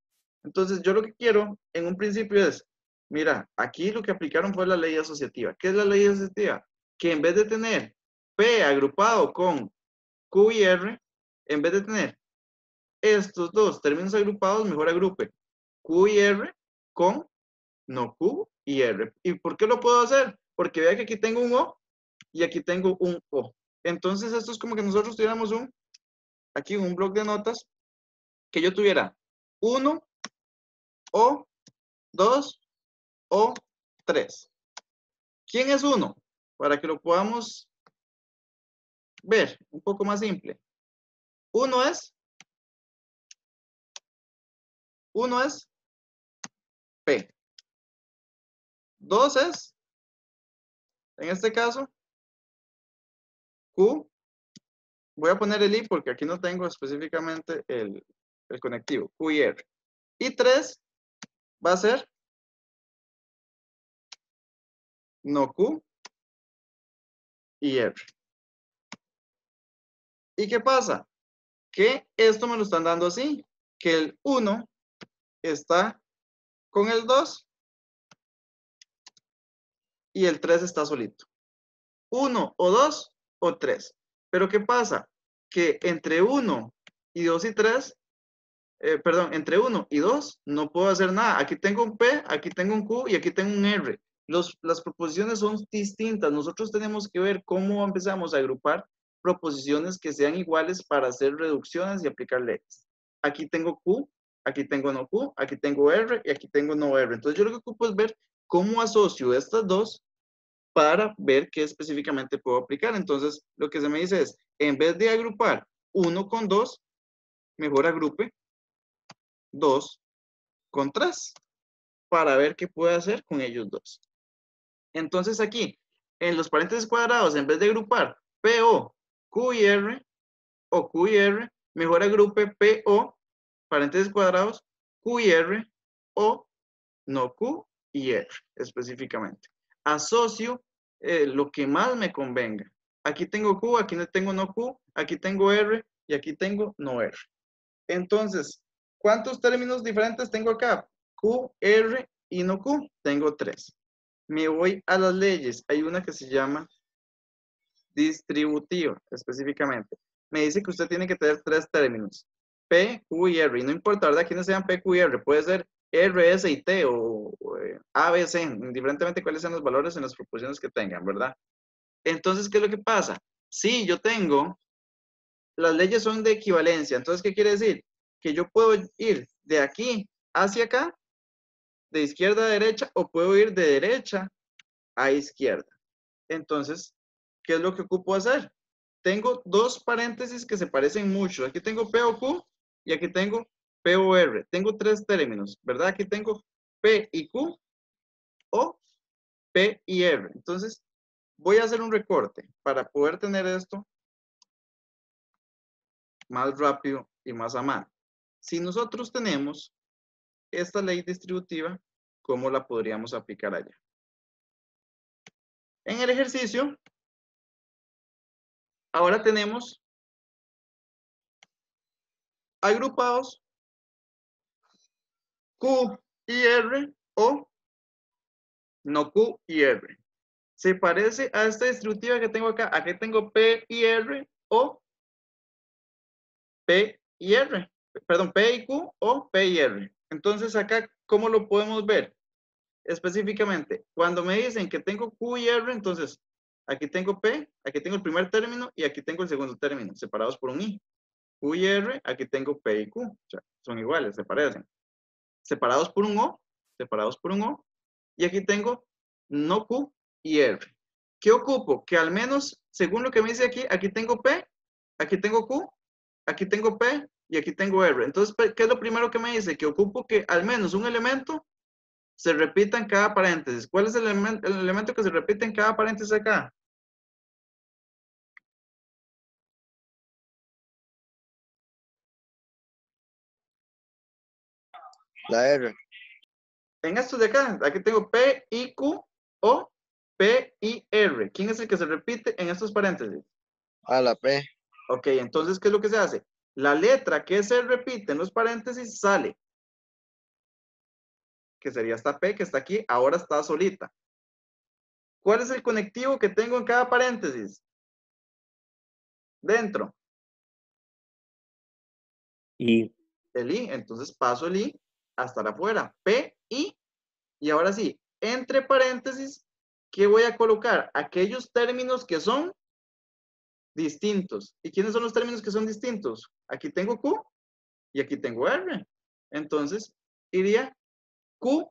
Entonces, yo lo que quiero en un principio es, mira, aquí lo que aplicaron fue la ley asociativa. ¿Qué es la ley asociativa? Que en vez de tener P agrupado con Q y R, en vez de tener estos dos términos agrupados, mejor agrupe Q y R con no Q y R. ¿Y por qué lo puedo hacer? Porque vea que aquí tengo un O y aquí tengo un O. Entonces, esto es como que nosotros tuviéramos aquí un bloc de notas, que yo tuviera 1, O, 2, O, 3. ¿Quién es 1? Para que lo podamos ver un poco más simple. 1 es P. 2 es, en este caso, Q. Voy a poner el I porque aquí no tengo específicamente el conectivo, Q y R. Y 3 va a ser no Q y R. ¿Y qué pasa? Que esto me lo están dando así, que el 1 está con el 2 y el 3 está solito. 1 o 2 o 3. Pero ¿qué pasa? Que entre 1 y 2 y 3, perdón, entre 1 y 2 no puedo hacer nada. Aquí tengo un P, aquí tengo un Q y aquí tengo un R. Las proposiciones son distintas. Nosotros tenemos que ver cómo empezamos a agrupar proposiciones que sean iguales para hacer reducciones y aplicar leyes. Aquí tengo Q, aquí tengo no Q, aquí tengo R y aquí tengo no R. Entonces yo lo que ocupo es ver cómo asocio estas dos para ver qué específicamente puedo aplicar. Entonces lo que se me dice es, en vez de agrupar 1 con 2, mejor agrupe 2 con 3 para ver qué puedo hacer con ellos dos. Entonces aquí, en los paréntesis cuadrados, en vez de agrupar PO, Q y R, o Q y R, mejor agrupe PO, paréntesis cuadrados, Q y R, o no Q y R, específicamente. Asocio lo que más me convenga. Aquí tengo Q, aquí no tengo no Q, aquí tengo R y aquí tengo no R. Entonces, ¿cuántos términos diferentes tengo acá? Q, R y no Q. Tengo 3. Me voy a las leyes. Hay una que se llama distributiva, específicamente. Me dice que usted tiene que tener 3 términos. P, Q y R. Y no importa, ¿verdad? Que no sean P, Q y R. Puede ser R, S y T o A, B, C. Indiferentemente cuáles sean los valores en las proposiciones que tengan, ¿verdad? Entonces, ¿qué es lo que pasa? Si yo tengo, las leyes son de equivalencia. Entonces, ¿qué quiere decir? Que yo puedo ir de aquí hacia acá, de izquierda a derecha, o puedo ir de derecha a izquierda. Entonces, ¿qué es lo que ocupo hacer? Tengo dos paréntesis que se parecen mucho. Aquí tengo P o Q y aquí tengo P o R. Tengo 3 términos, ¿verdad? Aquí tengo P y Q o P y R. Entonces, voy a hacer un recorte para poder tener esto más rápido y más a mano. Si nosotros tenemos esta ley distributiva, ¿cómo la podríamos aplicar allá? En el ejercicio, ahora tenemos agrupados Q y R o no Q y R. Se parece a esta distributiva que tengo acá. Aquí tengo P y R o P y R. Perdón, P y Q o P y R. Entonces acá, ¿cómo lo podemos ver? Específicamente, cuando me dicen que tengo Q y R, entonces aquí tengo P, aquí tengo el primer término y aquí tengo el segundo término, separados por un I. Q y R, aquí tengo P y Q, o sea, son iguales, se parecen. Separados por un O, separados por un O, y aquí tengo no Q y R. ¿Qué ocupo? Que al menos, según lo que me dice aquí, aquí tengo P, aquí tengo Q, aquí tengo P y aquí tengo R. Entonces, ¿qué es lo primero que me dice? Que ocupo que al menos un elemento se repita en cada paréntesis. ¿Cuál es el elemento que se repite en cada paréntesis acá? La R. En estos de acá, aquí tengo P, I, Q o P, I, R. ¿Quién es el que se repite en estos paréntesis? A la P. Ok, entonces, ¿qué es lo que se hace? La letra que se repite en los paréntesis sale. Que sería esta P que está aquí, ahora está solita. ¿Cuál es el conectivo que tengo en cada paréntesis? Dentro. Y El I, entonces paso el I hasta afuera. P, I, y ahora sí, entre paréntesis, ¿qué voy a colocar? Aquellos términos que son distintos. ¿Y quiénes son los términos que son distintos? Aquí tengo Q y aquí tengo R. Entonces, iría Q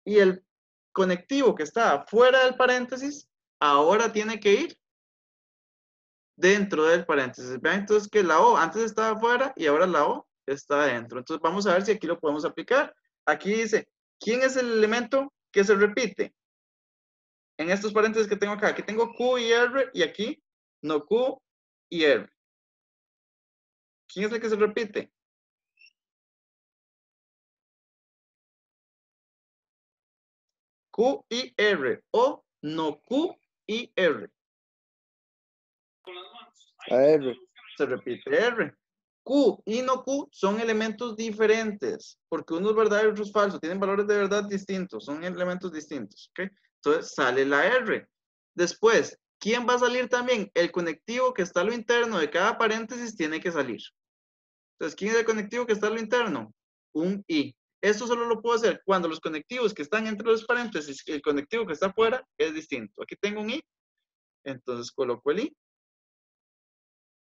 y el conectivo que está fuera del paréntesis, ahora tiene que ir dentro del paréntesis. Vean entonces que la O antes estaba fuera y ahora la O está dentro. Entonces vamos a ver si aquí lo podemos aplicar. Aquí dice, ¿quién es el elemento que se repite? En estos paréntesis que tengo acá, aquí tengo Q y R y aquí no Q y R. ¿Quién es el que se repite? Q y R o no Q y R. A R. Se repite R. Q y no Q son elementos diferentes, porque uno es verdadero y otro es falso, tienen valores de verdad distintos, son elementos distintos, ¿ok? Entonces sale la R. Después, ¿quién va a salir también? El conectivo que está a lo interno de cada paréntesis tiene que salir. Entonces, ¿quién es el conectivo que está a lo interno? Un I. Esto solo lo puedo hacer cuando los conectivos que están entre los paréntesis y el conectivo que está afuera es distinto. Aquí tengo un I, entonces coloco el I.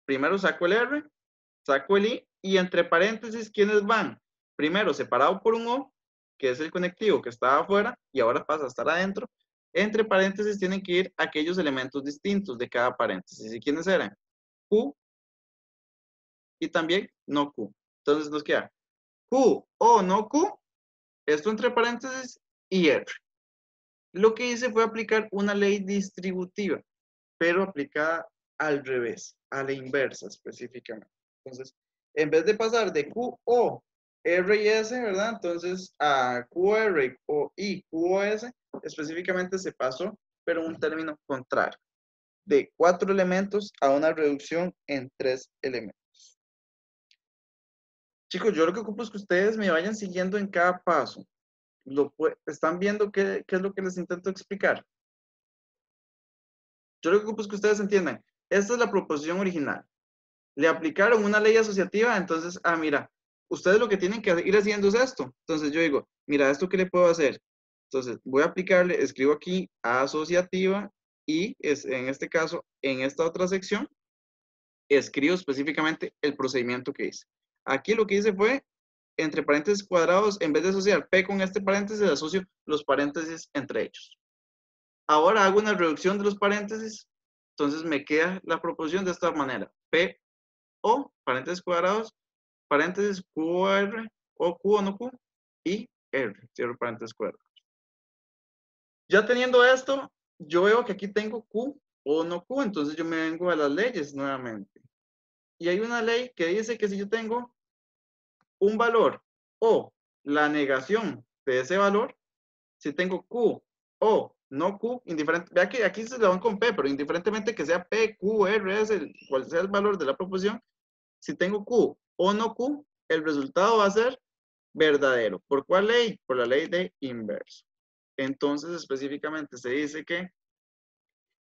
Primero saco el R, saco el I y entre paréntesis, ¿quiénes van? Primero separado por un O, que es el conectivo que estaba afuera y ahora pasa a estar adentro. Entre paréntesis tienen que ir aquellos elementos distintos de cada paréntesis. ¿Y quiénes eran? Q y también no Q. Entonces nos queda Q o no Q, esto entre paréntesis y R. Lo que hice fue aplicar una ley distributiva, pero aplicada al revés, a la inversa específicamente. Entonces, en vez de pasar de Q, O, R y S, ¿verdad? Entonces, a QR o I, Q, O, S, específicamente se pasó, pero un término contrario, de 4 elementos a una reducción en 3 elementos. Chicos, yo lo que ocupo es que ustedes me vayan siguiendo en cada paso. ¿Están viendo qué es lo que les intento explicar? Yo lo que ocupo es que ustedes entiendan. Esta es la proposición original. Le aplicaron una ley asociativa, entonces, mira, ustedes lo que tienen que ir haciendo es esto. Entonces yo digo, mira, ¿esto qué le puedo hacer? Entonces voy a aplicarle, escribo aquí asociativa y en este caso, en esta otra sección, escribo específicamente el procedimiento que hice. Aquí lo que hice fue, entre paréntesis cuadrados, en vez de asociar P con este paréntesis, asocio los paréntesis entre ellos. Ahora hago una reducción de los paréntesis, entonces me queda la proposición de esta manera. P o, paréntesis cuadrados, paréntesis QR o Q o no Q y R, cierro paréntesis cuadrados. Ya teniendo esto, yo veo que aquí tengo Q o no Q, entonces yo me vengo a las leyes nuevamente. Y hay una ley que dice que si yo tengo un valor o la negación de ese valor, si tengo Q o no Q, indiferente, vea que aquí se le van con P, pero indiferentemente que sea P, Q, R, S, cual sea el valor de la proposición, si tengo Q o no Q, el resultado va a ser verdadero. ¿Por cuál ley? Por la ley de inverso. Entonces, específicamente se dice que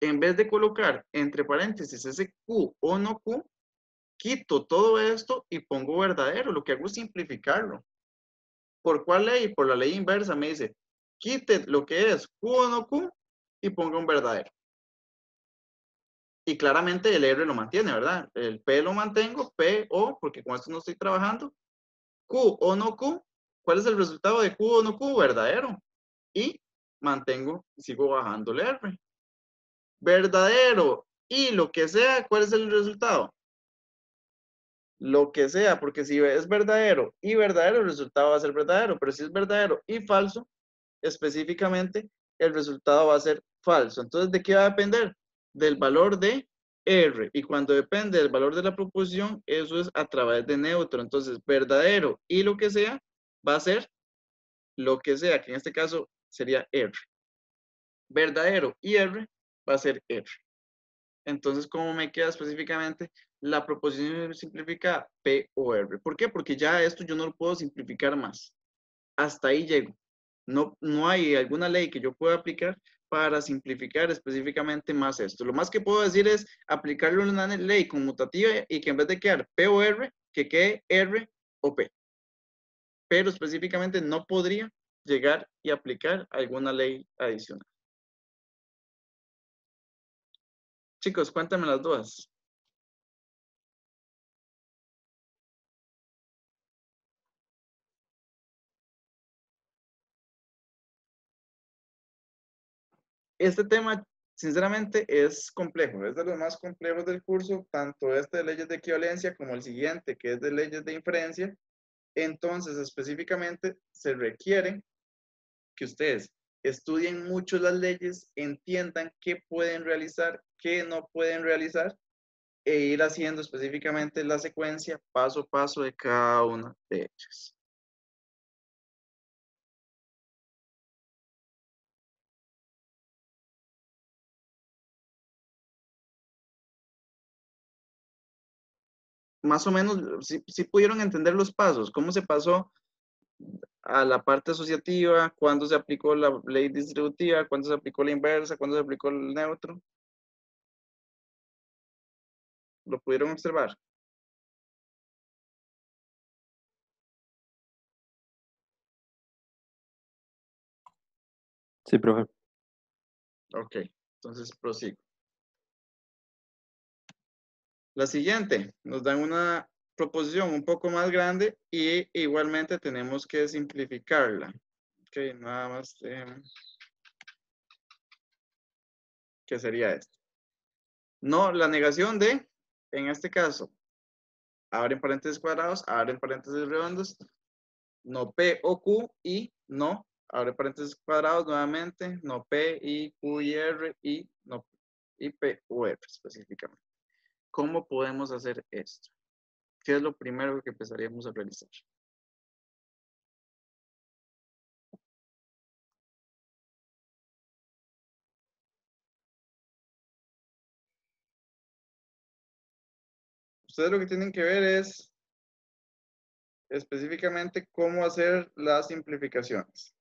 en vez de colocar entre paréntesis ese Q o no Q, quito todo esto y pongo verdadero. Lo que hago es simplificarlo. ¿Por cuál ley? Por la ley inversa me dice, quite lo que es Q o no Q y ponga un verdadero. Y claramente el R lo mantiene, ¿verdad? El P lo mantengo, P, O, porque con esto no estoy trabajando. Q o no Q, ¿cuál es el resultado de Q o no Q? Verdadero. Y mantengo, sigo bajando el R. Verdadero y lo que sea, ¿cuál es el resultado? Lo que sea, porque si es verdadero y verdadero, el resultado va a ser verdadero, pero si es verdadero y falso, específicamente, el resultado va a ser falso. Entonces, ¿de qué va a depender? Del valor de R. Y cuando depende del valor de la proposición, eso es a través de neutro. Entonces, verdadero y lo que sea, va a ser lo que sea, que en este caso sería R. Verdadero y R va a ser R. Entonces, ¿cómo me queda específicamente? La proposición simplificada, P o R. ¿Por qué? Porque ya esto yo no lo puedo simplificar más. Hasta ahí llego. No hay alguna ley que yo pueda aplicar para simplificar específicamente más esto. Lo más que puedo decir es aplicarlo en una ley conmutativa y que en vez de quedar P o R, que quede R o P. Pero específicamente no podría llegar y aplicar alguna ley adicional. Chicos, cuéntame las dudas. Este tema, sinceramente, es complejo. Es de los más complejos del curso, tanto este de leyes de equivalencia como el siguiente, que es de leyes de inferencia. Entonces, específicamente, se requiere que ustedes estudien mucho las leyes, entiendan qué pueden realizar, qué no pueden realizar, e ir haciendo específicamente la secuencia paso a paso de cada una de ellas. Más o menos, si pudieron entender los pasos, cómo se pasó a la parte asociativa, cuándo se aplicó la ley distributiva, cuándo se aplicó la inversa, cuándo se aplicó el neutro. ¿Lo pudieron observar? Sí, profe. Ok, entonces prosigo. La siguiente, nos dan una proposición un poco más grande y igualmente tenemos que simplificarla. Ok, nada más, ¿qué sería esto? No, la negación de, en este caso, abren paréntesis cuadrados, abren paréntesis redondos, no P o Q y no, abre paréntesis cuadrados nuevamente, no P y Q y R y no y P o R específicamente. ¿Cómo podemos hacer esto? ¿Qué es lo primero que empezaríamos a realizar? Ustedes lo que tienen que ver es específicamente cómo hacer las simplificaciones.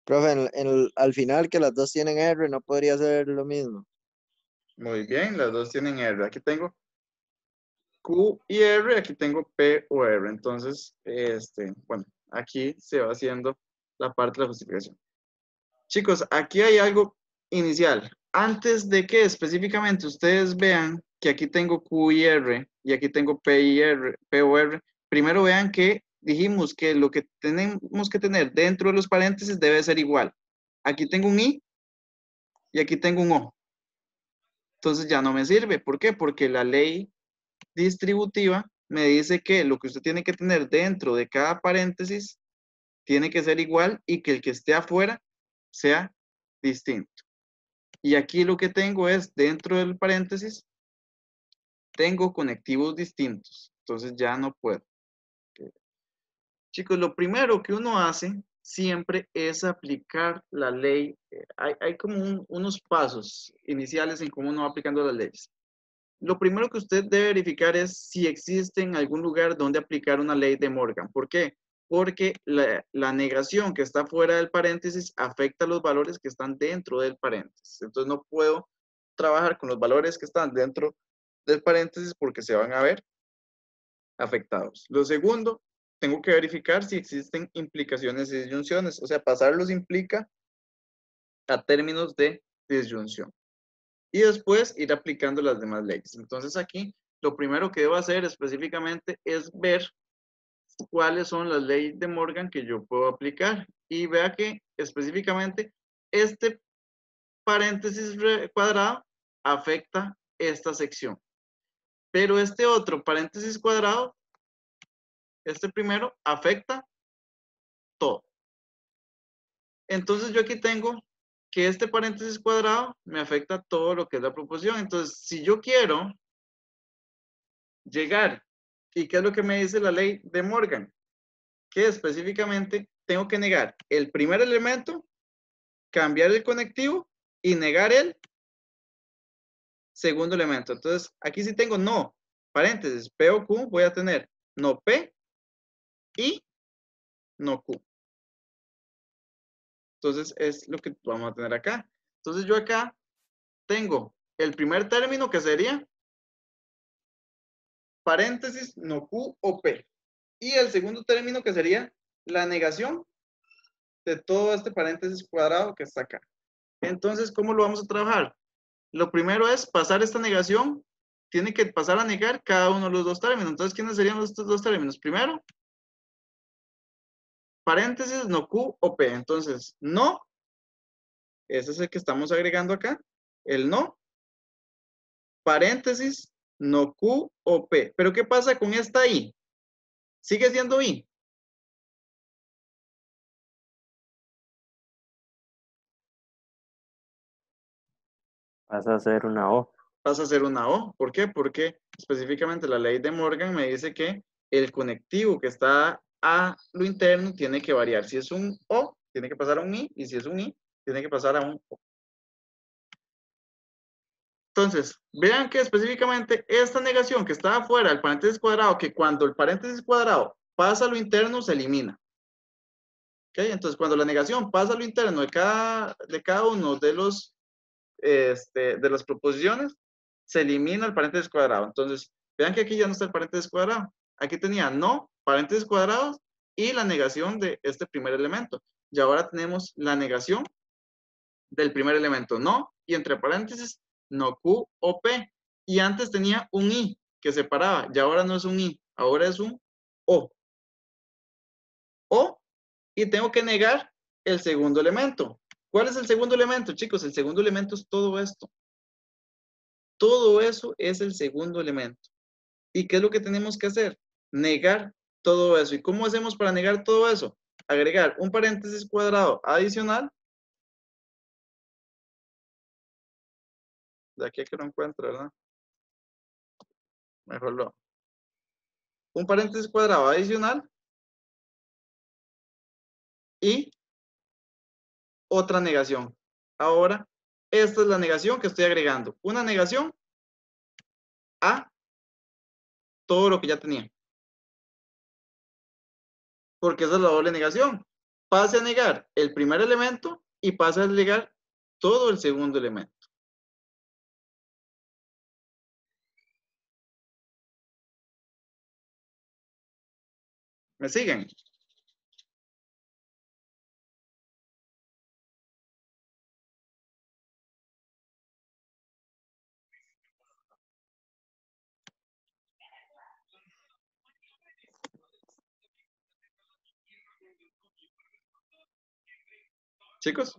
Profe, al final que las dos tienen R, ¿no podría ser lo mismo? Muy bien, las dos tienen R. Aquí tengo Q y R, aquí tengo P o R. Entonces, bueno, aquí se va haciendo la parte de la justificación. Chicos, aquí hay algo inicial. Antes de que específicamente ustedes vean que aquí tengo Q y R y aquí tengo P y R, P o R, primero vean que dijimos que lo que tenemos que tener dentro de los paréntesis debe ser igual. Aquí tengo un I y aquí tengo un O. Entonces ya no me sirve. ¿Por qué? Porque la ley distributiva me dice que lo que usted tiene que tener dentro de cada paréntesis tiene que ser igual y que el que esté afuera sea distinto. Y aquí lo que tengo es, dentro del paréntesis, tengo conectivos distintos. Entonces ya no puedo. Chicos, lo primero que uno hace siempre es aplicar la ley. Hay como unos pasos iniciales en cómo uno va aplicando las leyes. Lo primero que usted debe verificar es si existe en algún lugar donde aplicar una ley de Morgan. ¿Por qué? Porque la negación que está fuera del paréntesis afecta los valores que están dentro del paréntesis. Entonces no puedo trabajar con los valores que están dentro del paréntesis porque se van a ver afectados. Lo segundo, tengo que verificar si existen implicaciones y disyunciones. O sea, pasarlos implica a términos de disyunción. Y después ir aplicando las demás leyes. Entonces aquí, lo primero que debo hacer específicamente es ver cuáles son las leyes de Morgan que yo puedo aplicar. Y vea que específicamente este paréntesis cuadrado afecta esta sección. Pero este otro paréntesis cuadrado, este primero, afecta todo. Entonces yo aquí tengo que este paréntesis cuadrado me afecta todo lo que es la proposición. Entonces, si yo quiero llegar, ¿y qué es lo que me dice la ley de Morgan? Que específicamente tengo que negar el primer elemento, cambiar el conectivo y negar el segundo elemento. Entonces, aquí sí tengo no, paréntesis, P o Q, voy a tener no P y no Q. Entonces, es lo que vamos a tener acá. Entonces, yo acá tengo el primer término que sería paréntesis, no Q o P. Y el segundo término que sería la negación de todo este paréntesis cuadrado que está acá. Entonces, ¿cómo lo vamos a trabajar? Lo primero es pasar esta negación. Tiene que pasar a negar cada uno de los dos términos. Entonces, ¿quiénes serían estos dos términos? Primero, paréntesis, no Q o P. Entonces, no, ese es el que estamos agregando acá. El no, paréntesis, no Q o P. Pero ¿qué pasa con esta I? ¿Sigue siendo I? Pasa a ser una O. Pasa a ser una O. ¿Por qué? Porque específicamente la ley de Morgan me dice que el conectivo que está a lo interno tiene que variar. Si es un O, tiene que pasar a un I, y si es un I, tiene que pasar a un O. Entonces, vean que específicamente esta negación que está afuera del paréntesis cuadrado, que cuando el paréntesis cuadrado pasa a lo interno, se elimina. ¿Ok? Entonces, cuando la negación pasa a lo interno de cada uno de los de las proposiciones, se elimina el paréntesis cuadrado. Entonces, vean que aquí ya no está el paréntesis cuadrado. Aquí tenía no, paréntesis cuadrados y la negación de este primer elemento. Y ahora tenemos la negación del primer elemento, no, y entre paréntesis, no Q o P. Y antes tenía un I que separaba, y ahora no es un I, ahora es un O. O, y tengo que negar el segundo elemento. ¿Cuál es el segundo elemento, chicos? El segundo elemento es todo esto. Todo eso es el segundo elemento. ¿Y qué es lo que tenemos que hacer? Negar todo eso. ¿Y cómo hacemos para negar todo eso? Agregar un paréntesis cuadrado adicional. De aquí a que lo encuentro, ¿verdad? Mejor lo. Un paréntesis cuadrado adicional. Y otra negación. Ahora, esta es la negación que estoy agregando. Una negación a todo lo que ya tenía. Porque esa es la doble negación. Pase a negar el primer elemento y pase a negar todo el segundo elemento. ¿Me siguen? ¿Chicos?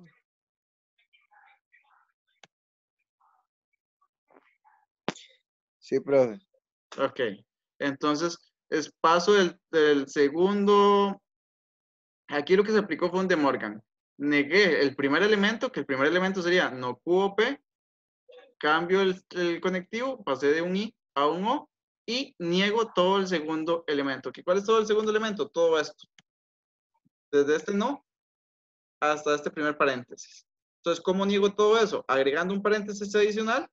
Sí, profe. Ok. Entonces, es paso del segundo. Aquí lo que se aplicó fue un de Morgan. Negué el primer elemento, que el primer elemento sería no Q o P. Cambio el conectivo, pasé de un I a un O. Y niego todo el segundo elemento. ¿Cuál es todo el segundo elemento? Todo esto. Desde este no hasta este primer paréntesis. Entonces, ¿cómo niego todo eso? Agregando un paréntesis adicional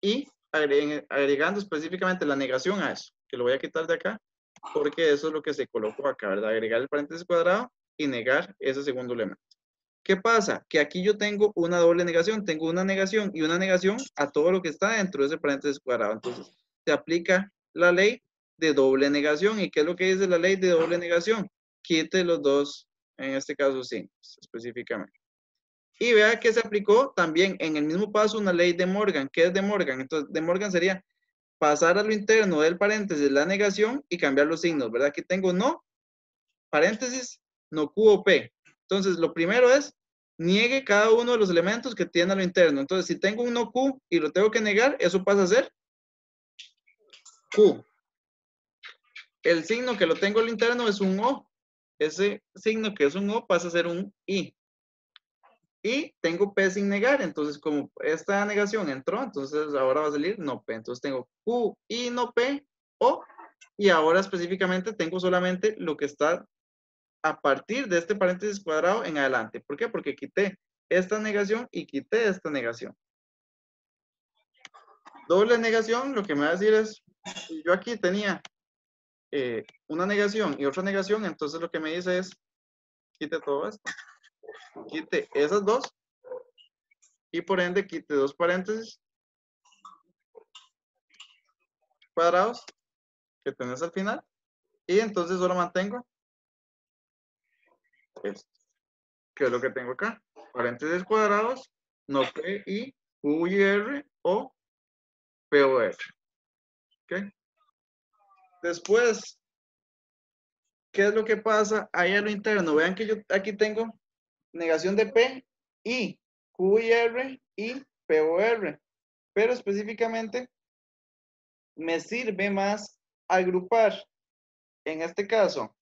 y agregando específicamente la negación a eso, que lo voy a quitar de acá, porque eso es lo que se colocó acá, ¿verdad? Agregar el paréntesis cuadrado y negar ese segundo elemento. ¿Qué pasa? Que aquí yo tengo una doble negación, tengo una negación y una negación a todo lo que está dentro de ese paréntesis cuadrado. Entonces, se aplica la ley de doble negación. ¿Y qué es lo que dice la ley de doble negación? Quite los dos, en este caso, signos, específicamente. Y vea que se aplicó también en el mismo paso una ley de Morgan. ¿Qué es de Morgan? Entonces, de Morgan sería pasar a lo interno del paréntesis la negación y cambiar los signos, ¿verdad? Aquí tengo no, paréntesis, no Q o P. Entonces, lo primero es, niegue cada uno de los elementos que tiene a lo interno. Entonces, si tengo un no Q y lo tengo que negar, eso pasa a ser Q. El signo que lo tengo a lo interno es un O. Ese signo que es un O pasa a ser un I. Y tengo P sin negar, entonces como esta negación entró, entonces ahora va a salir no P. Entonces tengo Q, I, no P, O, y ahora específicamente tengo solamente lo que está a partir de este paréntesis cuadrado en adelante. ¿Por qué? Porque quité esta negación y quité esta negación. Doble negación, lo que me va a decir es, si yo aquí tenía una negación y otra negación, entonces lo que me dice es, quite todo esto. Quite esas dos y por ende quite dos paréntesis cuadrados que tenés al final y entonces solo mantengo esto, que es lo que tengo acá. Paréntesis cuadrados, no P, I, Q y R o P o R. ¿Ok? Después, ¿qué es lo que pasa ahí a lo interno? Vean que yo aquí tengo negación de P, I, Q y R y P o R. Pero específicamente me sirve más agrupar, en este caso,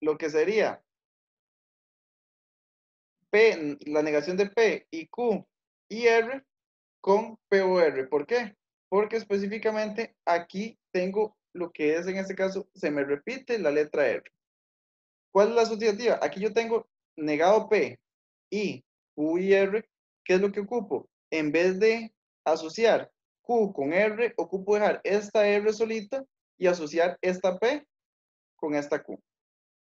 lo que sería P, la negación de P y Q y R con P o R. ¿Por qué? Porque específicamente aquí tengo lo que es en este caso, se me repite la letra R. ¿Cuál es la asociativa? Aquí yo tengo negado P, I, Q y R. ¿Qué es lo que ocupo? En vez de asociar Q con R, ocupo dejar esta R solita y asociar esta P con esta Q.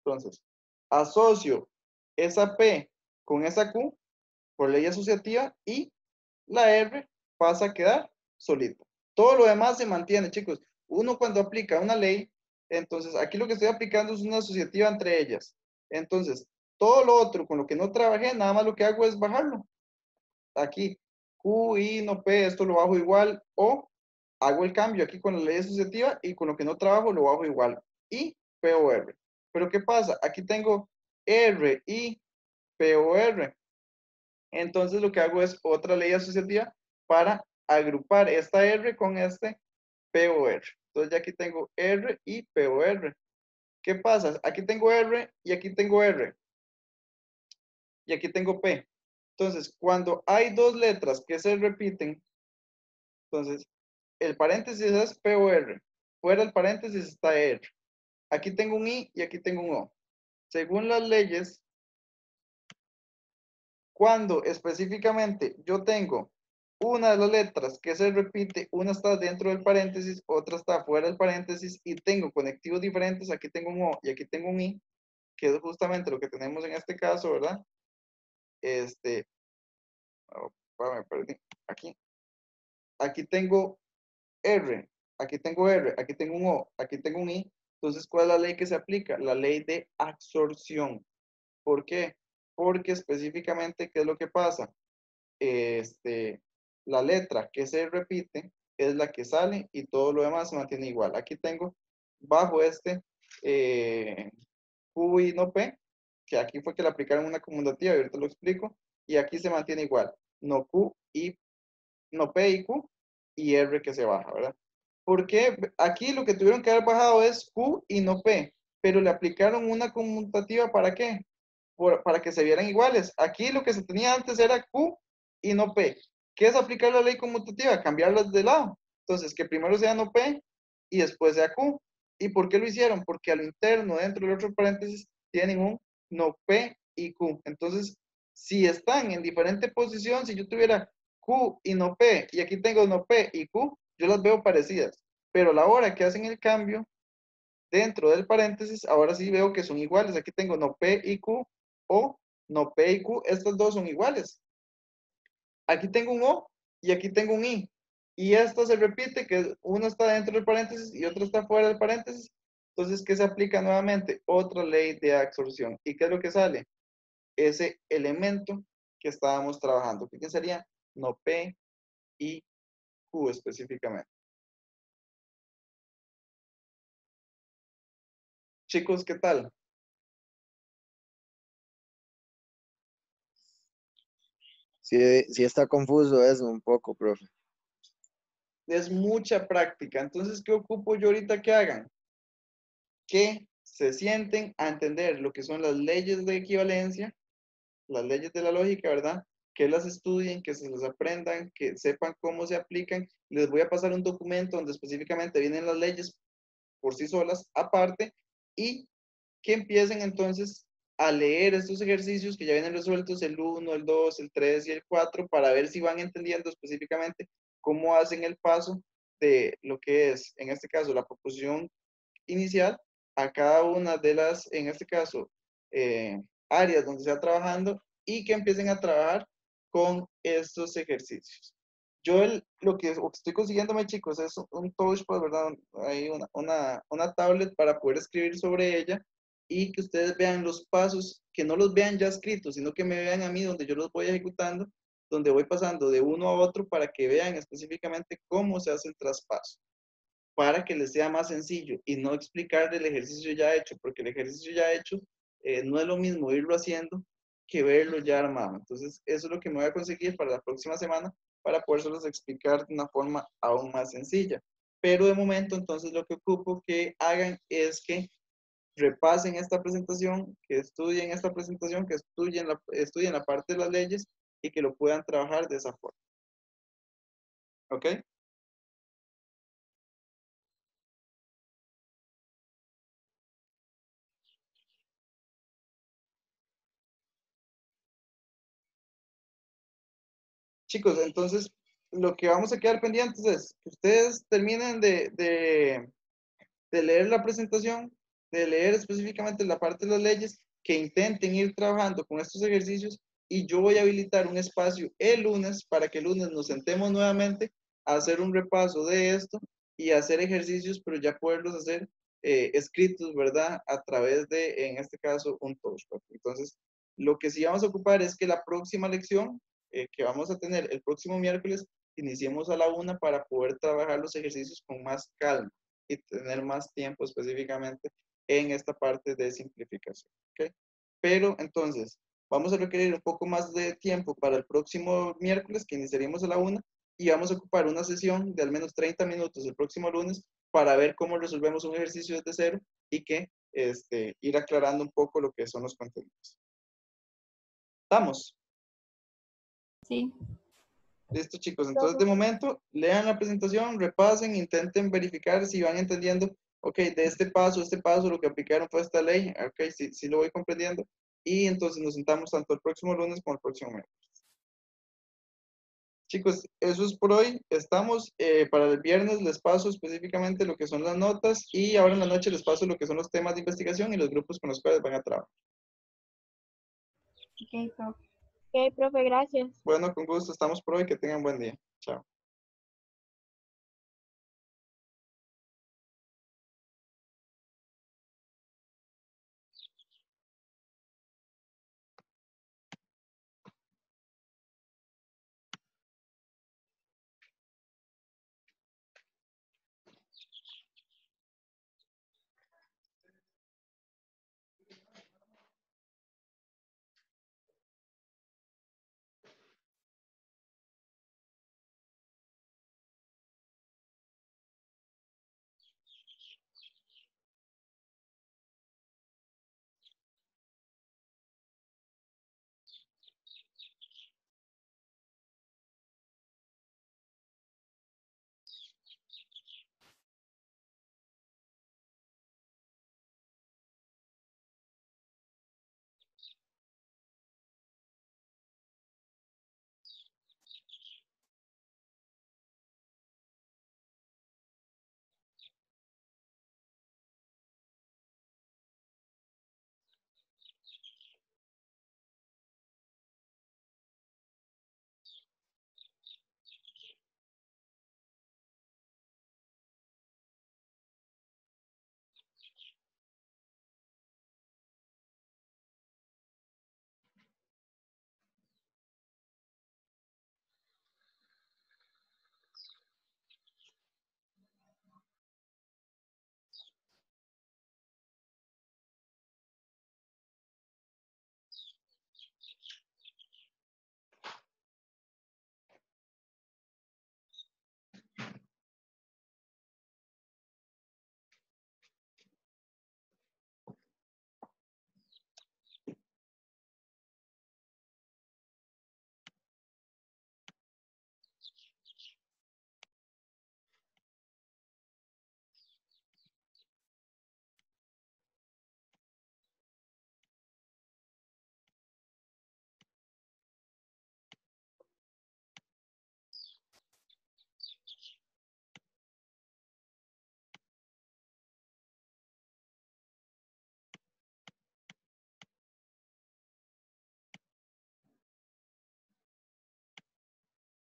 Entonces, asocio esa P con esa Q por ley asociativa y la R pasa a quedar solita. Todo lo demás se mantiene, chicos. Uno cuando aplica una ley, entonces aquí lo que estoy aplicando es una asociativa entre ellas. Entonces, todo lo otro con lo que no trabajé, nada más lo que hago es bajarlo. Aquí, Q, I, no P, esto lo bajo igual, o hago el cambio aquí con la ley asociativa y con lo que no trabajo lo bajo igual. I, P o R. Pero ¿qué pasa? Aquí tengo R, I, P o R. Entonces lo que hago es otra ley asociativa para agrupar esta R con este P o R. Entonces ya aquí tengo R y P o R. ¿Qué pasa? Aquí tengo R y aquí tengo R. Y aquí tengo P. Entonces, cuando hay dos letras que se repiten, entonces el paréntesis es P o R. Fuera del paréntesis está R. Aquí tengo un I y aquí tengo un O. Según las leyes, cuando específicamente yo tengo una de las letras que se repite, una está dentro del paréntesis, otra está fuera del paréntesis y tengo conectivos diferentes, aquí tengo un O y aquí tengo un I, que es justamente lo que tenemos en este caso, ¿verdad? Me perdí, aquí tengo R, aquí tengo R, aquí tengo un O, aquí tengo un I, entonces ¿cuál es la ley que se aplica? La ley de absorción. ¿Por qué? Porque específicamente, ¿qué es lo que pasa? La letra que se repite es la que sale y todo lo demás se mantiene igual. Aquí tengo bajo Q y no P, que aquí fue que le aplicaron una conmutativa y ahorita lo explico, y aquí se mantiene igual. No Q y no P y Q y R que se baja, ¿verdad? Porque aquí lo que tuvieron que haber bajado es Q y no P, pero le aplicaron una conmutativa ¿para qué? Para que se vieran iguales. Aquí lo que se tenía antes era Q y no P. ¿Qué es aplicar la ley conmutativa? Cambiarlas de lado. Entonces, que primero sea no P y después sea Q. ¿Y por qué lo hicieron? Porque a lo interno, dentro del otro paréntesis, tienen un no P y Q. Entonces, si están en diferente posición, si yo tuviera Q y no P, y aquí tengo no P y Q, yo las veo parecidas. Pero a la hora que hacen el cambio, dentro del paréntesis, ahora sí veo que son iguales. Aquí tengo no P y Q, o no P y Q, estas dos son iguales. Aquí tengo un O y aquí tengo un I. Y esto se repite, que uno está dentro del paréntesis y otro está fuera del paréntesis. Entonces, ¿qué se aplica nuevamente? Otra ley de absorción. ¿Y qué es lo que sale? Ese elemento que estábamos trabajando. ¿Qué sería? No P y Q específicamente. Chicos, ¿qué tal? Sí está confuso eso un poco, profe. Es mucha práctica. Entonces, ¿qué ocupo yo ahorita que hagan? Que se sienten a entender lo que son las leyes de equivalencia, las leyes de la lógica, ¿verdad? Que las estudien, que se las aprendan, que sepan cómo se aplican. Les voy a pasar un documento donde específicamente vienen las leyes por sí solas, aparte, y que empiecen entonces a leer estos ejercicios que ya vienen resueltos, el 1, el 2, el 3 y el 4, para ver si van entendiendo específicamente cómo hacen el paso de lo que es, en este caso, la proposición inicial a cada una de las, en este caso, áreas donde se está trabajando, y que empiecen a trabajar con estos ejercicios. Yo lo que estoy consiguiéndome, chicos, es un touchpad, ¿verdad? Hay una tablet para poder escribir sobre ella y que ustedes vean los pasos, que no los vean ya escritos, sino que me vean a mí donde yo los voy ejecutando, donde voy pasando de uno a otro para que vean específicamente cómo se hace el traspaso, para que les sea más sencillo y no explicar el ejercicio ya hecho, porque el ejercicio ya hecho no es lo mismo irlo haciendo que verlo ya armado. Entonces, eso es lo que me voy a conseguir para la próxima semana para podérselos explicar de una forma aún más sencilla. Pero de momento, entonces, lo que ocupo que hagan es que repasen esta presentación, que estudien esta presentación, que estudien la parte de las leyes y que lo puedan trabajar de esa forma. ¿Ok? Chicos, entonces lo que vamos a quedar pendientes es que ustedes terminen de leer la presentación, de leer específicamente la parte de las leyes, que intenten ir trabajando con estos ejercicios, y yo voy a habilitar un espacio el lunes para que el lunes nos sentemos nuevamente a hacer un repaso de esto y hacer ejercicios, pero ya poderlos hacer escritos, ¿verdad? A través de, en este caso, un touchpad. Entonces, lo que sí vamos a ocupar es que la próxima lección que vamos a tener el próximo miércoles, iniciemos a la 1 para poder trabajar los ejercicios con más calma y tener más tiempo específicamente en esta parte de simplificación. ¿Okay? Pero entonces, vamos a requerir un poco más de tiempo para el próximo miércoles, que iniciaríamos a la 1, y vamos a ocupar una sesión de al menos 30 minutos el próximo lunes para ver cómo resolvemos un ejercicio desde cero y que ir aclarando un poco lo que son los contenidos. ¿Estamos? Sí. Listo, chicos. Entonces, de momento, lean la presentación, repasen, intenten verificar si van entendiendo, ok, de este paso, lo que aplicaron fue esta ley, ok, sí lo voy comprendiendo. Y entonces nos sentamos tanto el próximo lunes como el próximo miércoles. Chicos, eso es por hoy. Estamos para el viernes, les paso específicamente lo que son las notas, y ahora en la noche les paso lo que son los temas de investigación y los grupos con los cuales van a trabajar. Ok, profe. Ok, profe, gracias. Bueno, con gusto, estamos por hoy. Que tengan buen día. Chao.